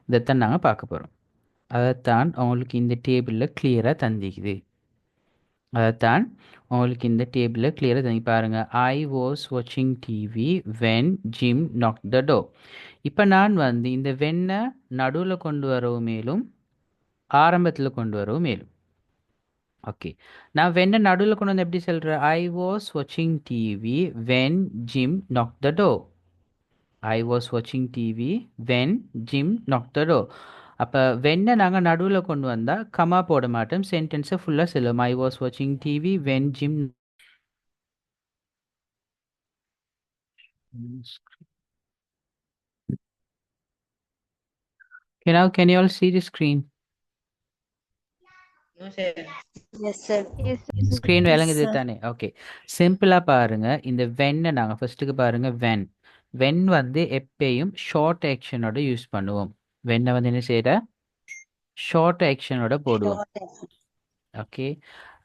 இதைத்தான் நாங்கள் பார்க்க போகிறோம். அதைத்தான் உங்களுக்கு இந்த டேபிளில் கிளியராக தந்திக்குது. அதைத்தான் உங்களுக்கு இந்த டேபிளில் கிளியராக தந்தி பாருங்கள். ஐ வாஸ் வாட்சிங் TV when Jim knock the door. இப்போ நான் வந்து இந்த வெண்ணை நடுவில் கொண்டு வரவும் மேலும் ஆரம்பத்தில் கொண்டு வரவும் மேலும். ஓகே நான் வெண்ணை நடுவில் கொண்டு வந்து எப்படி சொல்கிறேன்? ஐ வாஸ் வாட்சிங் TV when Jim knock the door. I was வாட்சிங் TV when Jim knock the door. அப்போ வெண்ணை நாங்கள் நடுவில் கொண்டு வந்தால் கமா போட மாட்டோம், சென்டென்ஸை ஃபுல்லாக சொல்லுவோம். ஐ வாஸ் வாட்சிங் TV when Jim. Okay, now can you all see the screen? Yes sir. Yes, screen Yes, விளங்குது sir. தானே? ஓகே சிம்பிளாக பாருங்கள். இந்த வென்னை நாங்கள் ஃபஸ்ட்டுக்கு பாருங்கள். வென் வந்து எப்பயும் ஷார்ட் ஆக்ஷனோட யூஸ் பண்ணுவோம். வென்னை வந்து என்ன செய்கிற ஷார்ட் ஆக்ஷனோட போடுவோம். ஓகே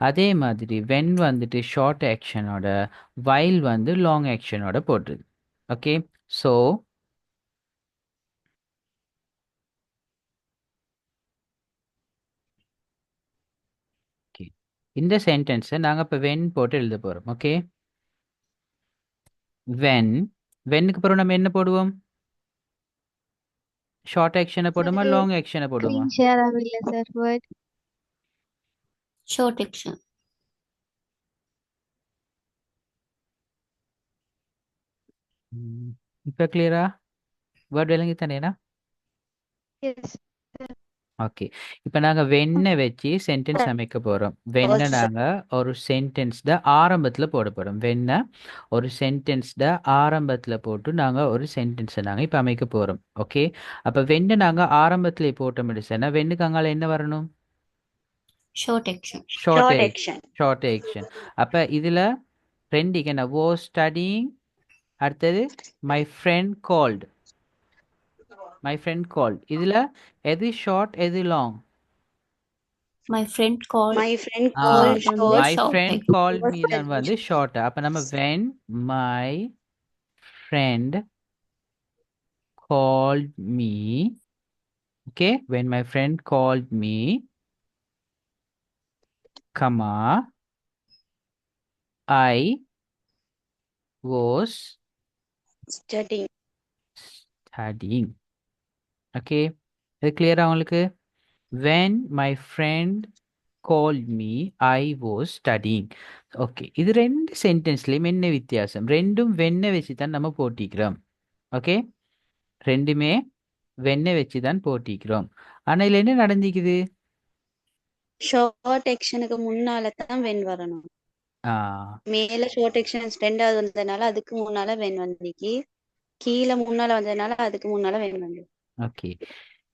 அதே மாதிரி வென் வந்துட்டு ஷார்ட் ஆக்ஷனோட, வைல் வந்து லாங் ஆக்ஷனோட போடுறது. ஓகே ஸோ ஓகே இந்த சென்டென்ஸை நாங்கள் இப்போ வென் போட்டு எழுத போகிறோம். ஓகே வென்னுக்கு பிறகு நம்ம என்ன போடுவோம்? ஷார்ட் ஆக்ஷனை போடுமா Sir, லாங் ஆக்ஷனை போடுமா? screen share ஆகல சார். Word. Short action. இப்போ கிளியரா வேர்ட் விளங்கி தானேனா? Yes. ஓகே இப்போ நாங்கள் வெண்ணை வச்சு சென்டென்ஸ் அமைக்க போகிறோம். வெண்ணை Yes, sir. நாங்கள் ஒரு சென்டென்ஸ்ட ஆரம்பத்தில் போட போகிறோம். வெண்ணை ஒரு சென்டென்ஸ்ட ஆரம்பத்தில் போட்டு நாங்கள் ஒரு சென்டென்ஸை நாங்கள் இப்போ அமைக்க போகிறோம். ஓகே அப்போ வெண்ணை நாங்கள் ஆரம்பத்தில் போட்ட முடிச்சேன்னா வெண்ணுக்கு அங்கால என்ன வரணும்? Short action. Short short action. Action. Short action. அப்போ இதில் ரெண்டுக்கு என்ன? வாஸ் ஸ்டடியிங், அடுத்தது my friend called. My friend called இதில் எது ஷார்ட் எது long? My friend called. My friend Ah, கால் வந்து short. my short friend action. called me தான் வந்து ஷார்ட். அப்போ நம்ம when my friend called me, okay, when my friend called me, comma, I was studying. studying. Okay, இது கிளியரா உங்களுக்கு? When my friend called me, I was studying. Okay இது ரெண்டு சென்டென்ஸ்லேயும் என்ன வித்தியாசம்? ரெண்டும் வெண்ணை வச்சு தான் நம்ம போட்டிக்கிறோம். ஓகே ரெண்டுமே வெண்ணை வச்சு தான் போட்டிக்கிறோம். ஆனால் இதில் என்ன நடந்திக்குது? ஷார்ட் ஆக்ஷனுக்கு முன்னால தான் வென் வரணும். ஆ மேல ஷார்ட் ஆக்ஷன் ரெண்டாவது வந்ததுனால அதுக்கு முன்னால வென் வந்திக்கு, கீழே முன்னால வந்ததுனால அதுக்கு முன்னால வென் வந்து. ஓகே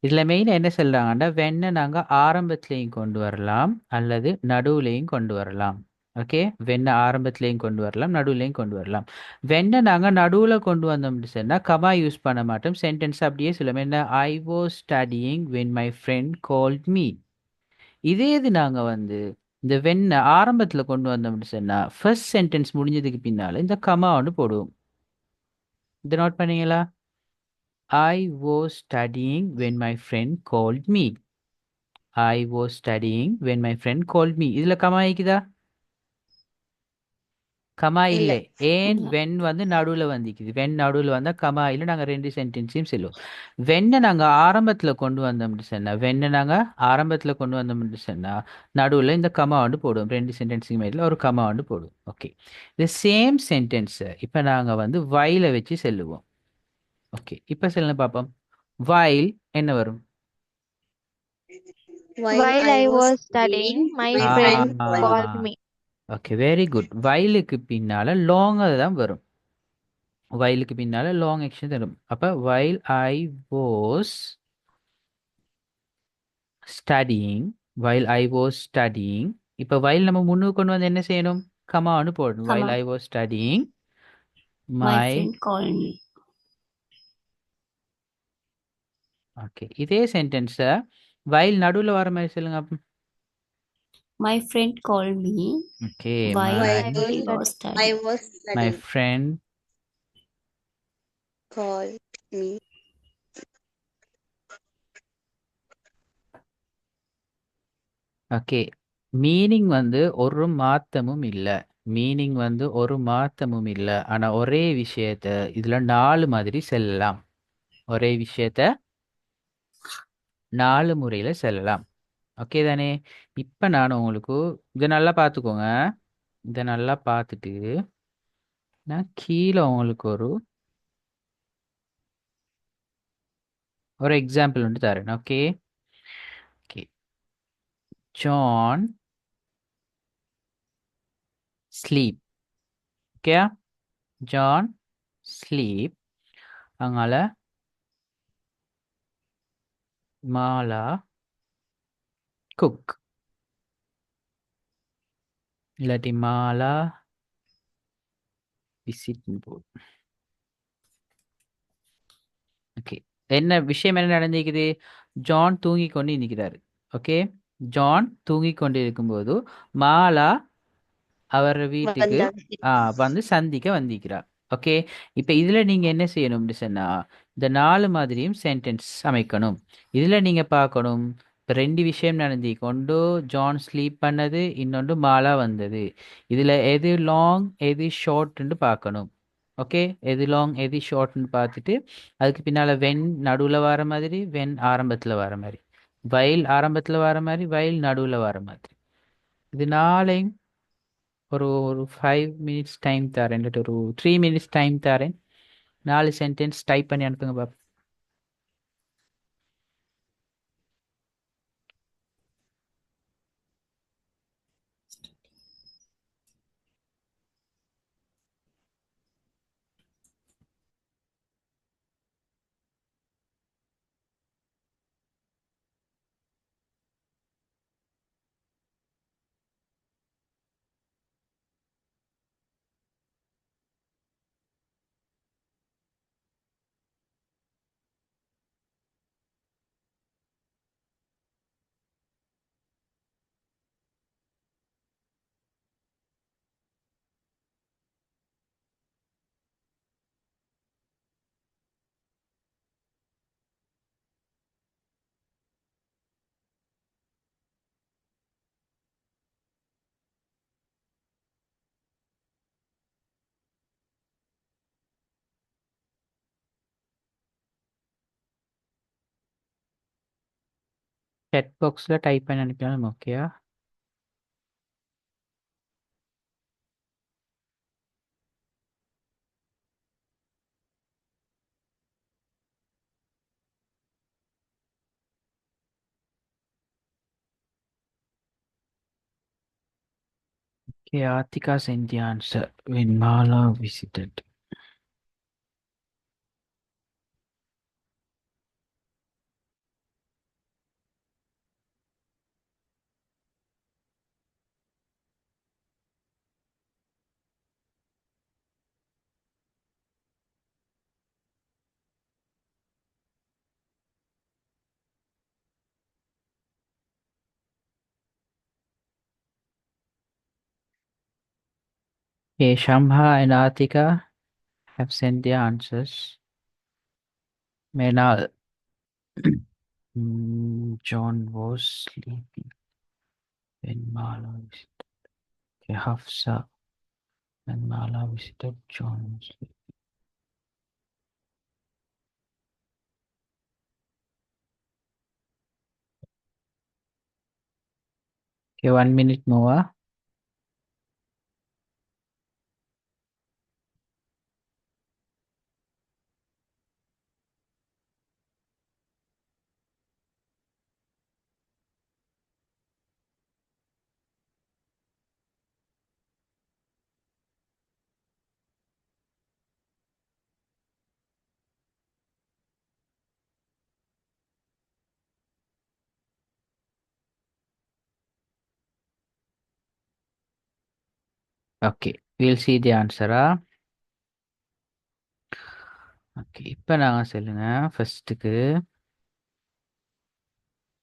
இதில் மெயினாக என்ன சொல்கிறாங்கன்னா வெண்ணை நாங்கள் ஆரம்பத்துலேயும் கொண்டு வரலாம் அல்லது நடுவுலையும் கொண்டு வரலாம். ஓகே வெண்ணை ஆரம்பத்துலேயும் கொண்டு வரலாம், நடுவுலையும் கொண்டு வரலாம். வெண்ணை நாங்கள் நடுவில் கொண்டு வந்தோம்னு சொன்னால் கமா யூஸ் பண்ண மாட்டோம், சென்டென்ஸ் அப்படியே சொல்லுவோம். என்ன? I was studying when my friend called me. இதே இது நாங்கள் வந்து இந்த வெண்ணை ஆரம்பத்தில் கொண்டு வந்தோம்னு சொன்னால் ஃபர்ஸ்ட் சென்டென்ஸ் முடிஞ்சதுக்கு பின்னால் இந்த கமா ஒன்று போடுவோம். இதை நோட் பண்ணீங்களா? I was studying when my friend called me. I was studying when my friend called me. இதில் கமா இருக்குதா? கமா இல்ல. இல்லை. ஏன்? இல்ல. வென் வந்து நடுவில் வந்துக்குது. வென் நடுவில் வந்தால் கமா இல்லை. நாங்கள் ரெண்டு சென்டென்ஸையும் சொல்லுவோம். வெண்ணை நாங்கள் ஆரம்பத்தில் கொண்டு வந்தோம்னு சொன்னால், வெண்ணை நாங்கள் ஆரம்பத்தில் கொண்டு வந்தோம்னு சொன்னால் நடுவில் இந்த கமா வந்து போடுவோம். ரெண்டு சென்டென்ஸுக்கு மேலே ஒரு கமா வந்து போடுவோம். ஓகே இந்த சேம் சென்டென்ஸை இப்போ நாங்கள் வந்து வைல வச்சு செல்லுவோம். ஓகே இப்போ சொல்லுங்க பார்ப்போம். வைல் என்ன வரும்? While I was studying, my my friend friend called me. Okay very good. வைலுக்கு பின்னால் லாங்காக தான் வரும். whileக்கு பின்னால லாங் ஆக்ஷன் தரும். அப்ப while I was studying, while I was studying. இப்ப while நம்ம முன்னுக்கு கொண்டு வந்து என்ன செய்யணும்? கமான்னு போடணும். while Comma. I was studying My my friend called me. Okay இதே சென்டென்ஸை while நடுவுல வர மாதிரி சொல்லுங்க அப்ப. My friend called me okay while While I was I studying. was my studying. friend Called me. Okay meaning வந்து ஒரு மாத்தமும் இல்லை. மீனிங் வந்து ஒரு மாத்தமும் இல்லை. ஆனா ஒரே விஷயத்த இதுல 4 மாதிரி செல்லலாம். ஒரே விஷயத்த 4 முறையில செல்லலாம். ஓகே தானே? இப்ப நான் உங்களுக்கு இதை நல்லா பார்த்துக்கோங்க. இதை நல்லா பார்த்துட்டு நான் கீழே உங்களுக்கு ஒரு எக்ஸாம்பிள் வந்து தரேன். Okay okay John sleep. Okay John sleep. அங்கால மாலா குக். இல்லாட்டி மாலா விசிட் போர்ட். ஓகே என்ன விஷயம் என்ன நடந்திருக்குது? ஜான் தூங்கி கொண்டு இருக்கிறாரு. ஓகே ஜான் தூங்கி கொண்டு இருக்கும்போது மாலா அவர் வீட்டுக்கு வந்தாங்க. வந்து சந்திக்க வந்திருக்கிறார். ஓகே இப்போ இதில் நீங்கள் என்ன செய்யணும்னு சொன்னா இந்த 4 மாதிரியும் சென்டென்ஸ் அமைக்கணும். இதில் நீங்கள் பார்க்கணும் இப்போ 2 விஷயம் நடந்தி கொண்டு ஜான் ஸ்லீப் பண்ணது, இன்னொன்று மாலா வந்தது. இதில் எது லாங் எது ஷார்ட்னு பார்க்கணும். ஓகே எது லாங் எது ஷார்ட்னு பார்த்துட்டு அதுக்கு பின்னால் வென் நடுவில் வர மாதிரி, வென் ஆரம்பத்தில் வர மாதிரி, வயல் ஆரம்பத்தில் வர மாதிரி, வயல் நடுவில் வர மாதிரி. இது 4ஐயும் ஒரு 5 மினிட்ஸ் டைம் தரேன், இல்லாட்டி ஒரு 3 மினிட்ஸ் டைம் தரேன். 4 சென்டென்ஸ் டைப் பண்ணி அனுப்புங்க பாப்பா. chat பாக்ஸில் டைப் பண்ணி அனுப்பினாலும் ஓகேயா? Okay, Atika sent the answer when Mala visited. Okay, Shambha and Atika have sent their answers. Menal. John was sleeping when Mala visited. Okay, Hafsa. When Mala visited, John was sleeping. Okay, 1 minute more. Okay, we'll see the answer-ஆ. Okay, இப்போ நாங்கள் சொல்லுங்க ஃபர்ஸ்ட்டுக்கு.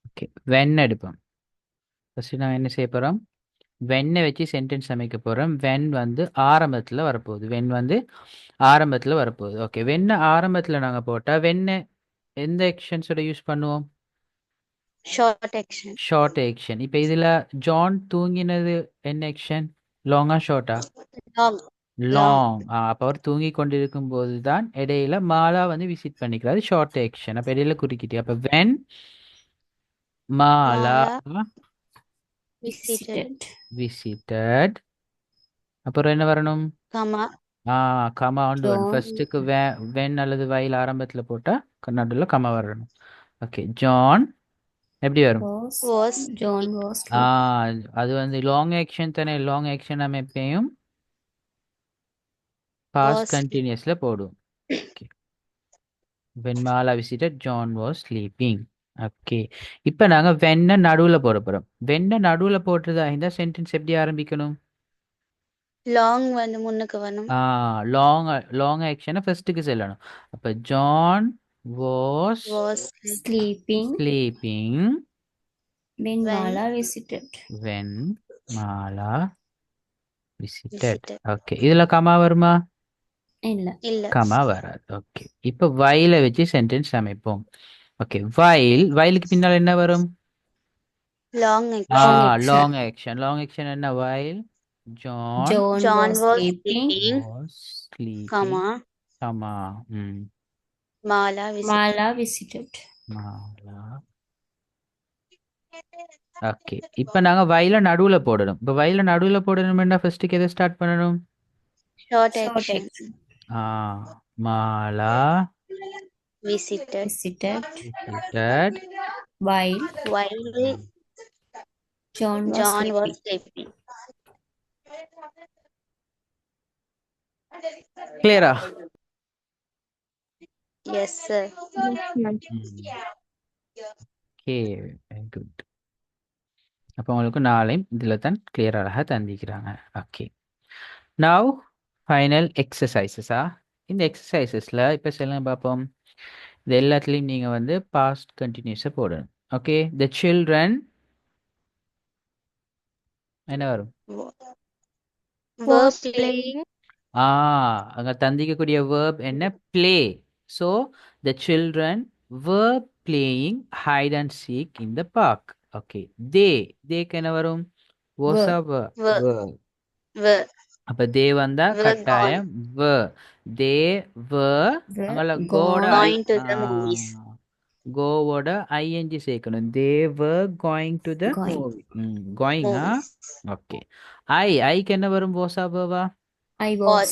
Okay, when எடுப்போம். First நாங்கள் என்ன செய்ய போகிறோம்? வென்னை வச்சு சென்டென்ஸ் அமைக்க போகிறோம். வென் வந்து ஆரம்பத்தில் வரப்போகுது. வென் வந்து ஆரம்பத்தில் வரப்போகுது. ஓகே, வெண்ணை ஆரம்பத்தில் நாங்கள் போட்டால் வெண்ணை எந்த ஆக்ஷன்ஸோட யூஸ் பண்ணுவோம்? Short action. Short action. இப்போ இதில் ஜான் தூங்கினது என்ன ஆக்ஷன்? லாங்கா ஷார்ட்டா? லாங். லாங். அப்போ அவர் தூங்கி கொண்டிருக்கும் போது தான் இடையில மாலா வந்து விசிட் பண்ணிக்கிறாரு. Short action. அப்போ இடையில குறுக்கிட்டு அப்போ வென் மாலா விசிட்டட். விசிட்டட். அப்புறம் என்ன வரணும்? கமா. கமா ஒன்று வரணும். John ஃபர்ஸ்ட்டுக்கு வென் அல்லது வயல் ஆரம்பத்தில் போட்டால் நடுவில் கமா வரணும். ஓகே, ஜான் எப்படி வரும்? Was John was அது வந்து லாங் ஆக்ஷன் தானே. லாங் ஆக்ஷன் நம்ம எப்பயும் பாஸ்ட் Was கண்டினியூஸ்ல போடுவோம். Okay, when Mala visited John was sleeping. Okay, இப்போ நாங்கள் வெண்ணை நடுவில் போட போகிறோம். வெண்ணை நடுவில் போட்டுறதா இந்த சென்டென்ஸ் எப்படி ஆரம்பிக்கணும்? லாங் வந்து முன்னுக்கு வரணும். லாங் லாங் ஆக்ஷனை ஃபர்ஸ்ட்டுக்கு செல்லணும். அப்போ John was Was sleeping sleeping when When Mala visited. When Mala visited. visited. Okay, இதில் கமா வருமா? இல்ல இல்ல. கமா வராது. ஓகே, இப்போ வயலை வச்சு சென்டென்ஸ் அமைப்போம். ஓகே, வயலுக்கு பின்னால் என்ன வரும்? Long long action. Long action என்ன? வயல் John John was sleeping. sleeping. Was sleeping comma. Comma Mala visited. Mala visited. Mala. Okay, இப்போ நாங்கள் வயலை நடுவில் போடணும். இப்போ வயலை நடுவில் போடணும்னா ஃபர்ஸ்ட்டுக்கு எதை ஸ்டார்ட் பண்ணணும்? Short Short action. action. Mala Visited. Visited visited while While John was John was sleeping. sleeping. கிளியரா? Yes, sir. Okay, very good. அப்போ உங்களுக்கு நாளையும் இதில் தான் கிளியராக தந்திக்கிறாங்க. ஓகே, நவ் ஃபைனல் எக்ஸசைசஸா. இந்த எக்ஸசைசஸில் இப்போ சொல்லுங்க பார்ப்போம். இது எல்லாத்துலேயும் நீங்கள் வந்து பாஸ்ட் கண்டினியூஸாக போடணும். ஓகே, த சில்ட்ரன் என்ன வரும்? Was Were playing. அங்கே தந்திக்கக்கூடிய வேர்ப் என்ன? Play. So the children were playing hide and seek in the park. Okay, தேக்கு என்ன வரும்? was Were. were. were அப்ப தே வந்தா Were கட்டாயம் தே Were அங்கள gone. கோட going to the movies. கோவோட ஐஎன்ஜி சேர்க்கணும். They were going to the Going. movie. Going. movies. Okay, ஐக்கு என்ன வரும்? போசா போவா? I was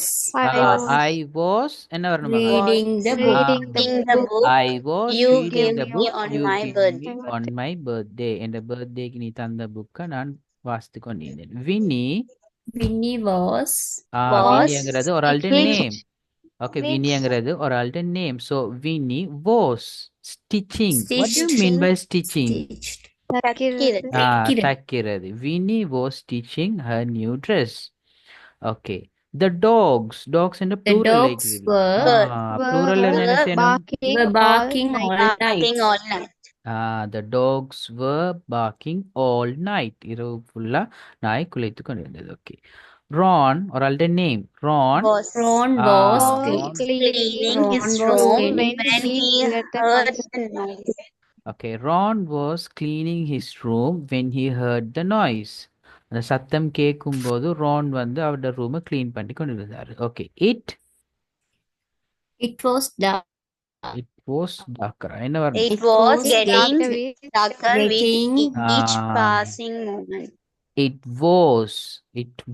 ஐ வாஸ் என்ன வரணும்? reading the book. Reading In the book I was you reading gave the me book on you my give birthday. Me on my birthday. என் பர்த்டேக்கு நீ தந்த புக்கை நான் வாசித்து கொண்டிருந்தேன். வினி Winnie was வினிங்கிறது ஒரு ஆல்ட Which நேம். ஓகே, which வினிங்கிறது ஒரு ஆல்ட name. So Winnie was stitching. What you mean by stitching? stitched. தக்கிறது. தைக்கிறது. தைக்கிறது. Winnie was stitching her new dress. Okay, the dogs என்ற The plural dogs were plural என்ன செய்யணும்? barking were barking all all night. Barking night. all night. The dogs were barking all night. இரவு ஃபுல்லா நாய் குலைத்து கொண்டிருந்தது. ஓகே, ரான் ஒரு ஆல்ட name. Ron Was Ron Ah, was Ron. cleaning his Ron was room cleaning when he heard the heard noise. the noise. Okay, Ron was cleaning his room when he heard the noise. அந்த சத்தம் கேட்கும்போது Ron வந்து அவரோட ரூமை clean பண்ணி கொண்டு இருந்தாரு. Okay, it It was dark. Was darker. என்ன வரணும்? It was was getting Darker darker with getting each Ah. passing moment. It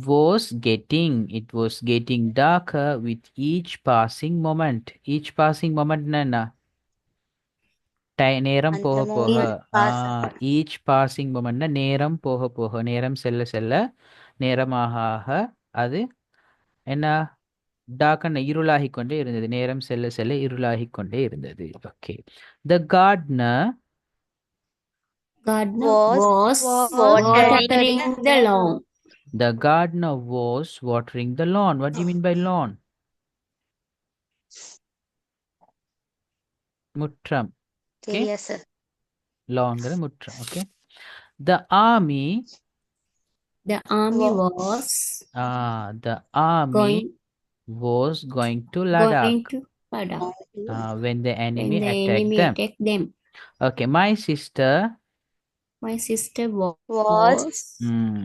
was getting darker with each passing moment. Each passing moment என்ன? நேரம் அந்த போக போக. moment pass. ஈச் பாசிங் மொமெண்ட்னா நேரம் போக போக, நேரம் செல்ல செல்ல, நேரமாக ஆக அது என்ன? டார்க்கன் இருளாகி கொண்டே இருந்தது. நேரம் செல்ல செல்ல இருளாகி கொண்டே இருந்தது. Okay, the Gardner Gardener Was was watering watering the lawn. The gardener was watering the lawn. What do you mean by lawn? Muttram. Okay. தெரியா sir Lawnங்கிற muttram. Okay. The army. The army was The army was going to Ladakh going to Ladakh when the when enemy the attacked enemy them. attacked them. Okay. My sister. My sister Was was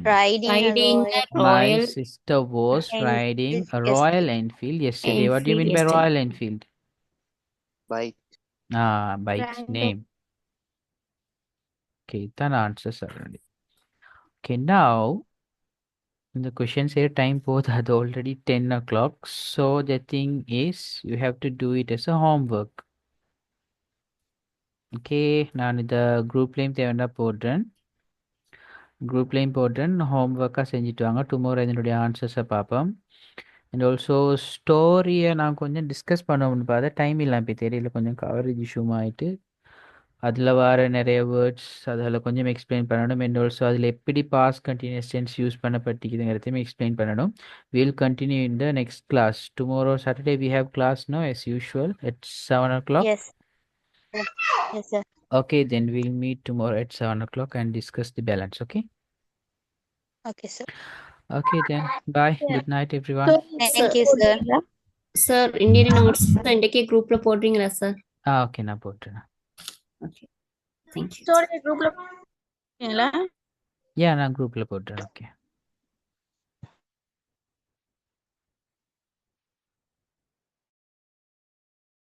riding a riding a royal My Royal sister was Enfield riding a yesterday. Royal Enfield yesterday. What do you Enfield mean by yesterday. Royal Enfield? Bike. Bike Random. name. Okay, that answers already. Okay, now the question say time both are already 10 o'clock. So the thing is you have to do it as a homework. Okay, நான் இந்த குரூப்லேயும் தேவைன்னா போடுறேன். குரூப்லேயும் போடுறேன், ஹோம்ஒர்க்காக செஞ்சுட்டு வாங்க. Tomorrow இதனுடைய ஆன்சர்ஸை பார்ப்போம். And also ஸ்டோரியை நான் கொஞ்சம் டிஸ்கஸ் பண்ணணும்னு பார்த்தா டைம் இல்லாமல் இப்போ தெரியல, கொஞ்சம் கவரேஜ் இஷ்யூம் ஆகிட்டு அதில் வர நிறைய வேர்ட்ஸ் அதில் கொஞ்சம் எக்ஸ்பிளைன் பண்ணணும். அண்ட் ஆல்சோ அதில் எப்படி பாஸ் கண்டினியூஸ் டென்ஸ் யூஸ் பண்ணப்பட்டிருக்குதுங்கிறதையும் எக்ஸ்பிளைன் பண்ணணும். Will continue in the next class. Tomorrow Saturday we have class no as usual at 7 o'clock. Yes. Yes, sir. Okay, then we'll meet tomorrow at 7 o'clock and discuss the balance. Okay. Okay, sir. Okay then. Bye. Good night, everyone. Thank you, sir. Sir Indian notes இன்றைக்கே குரூப்ல போடுறீங்களா sir? Okay, நான் போட்டுறேன். Okay, thank you. குரூப்ல Yeah, நான் குரூப்ல போட்டுறேன். Okay.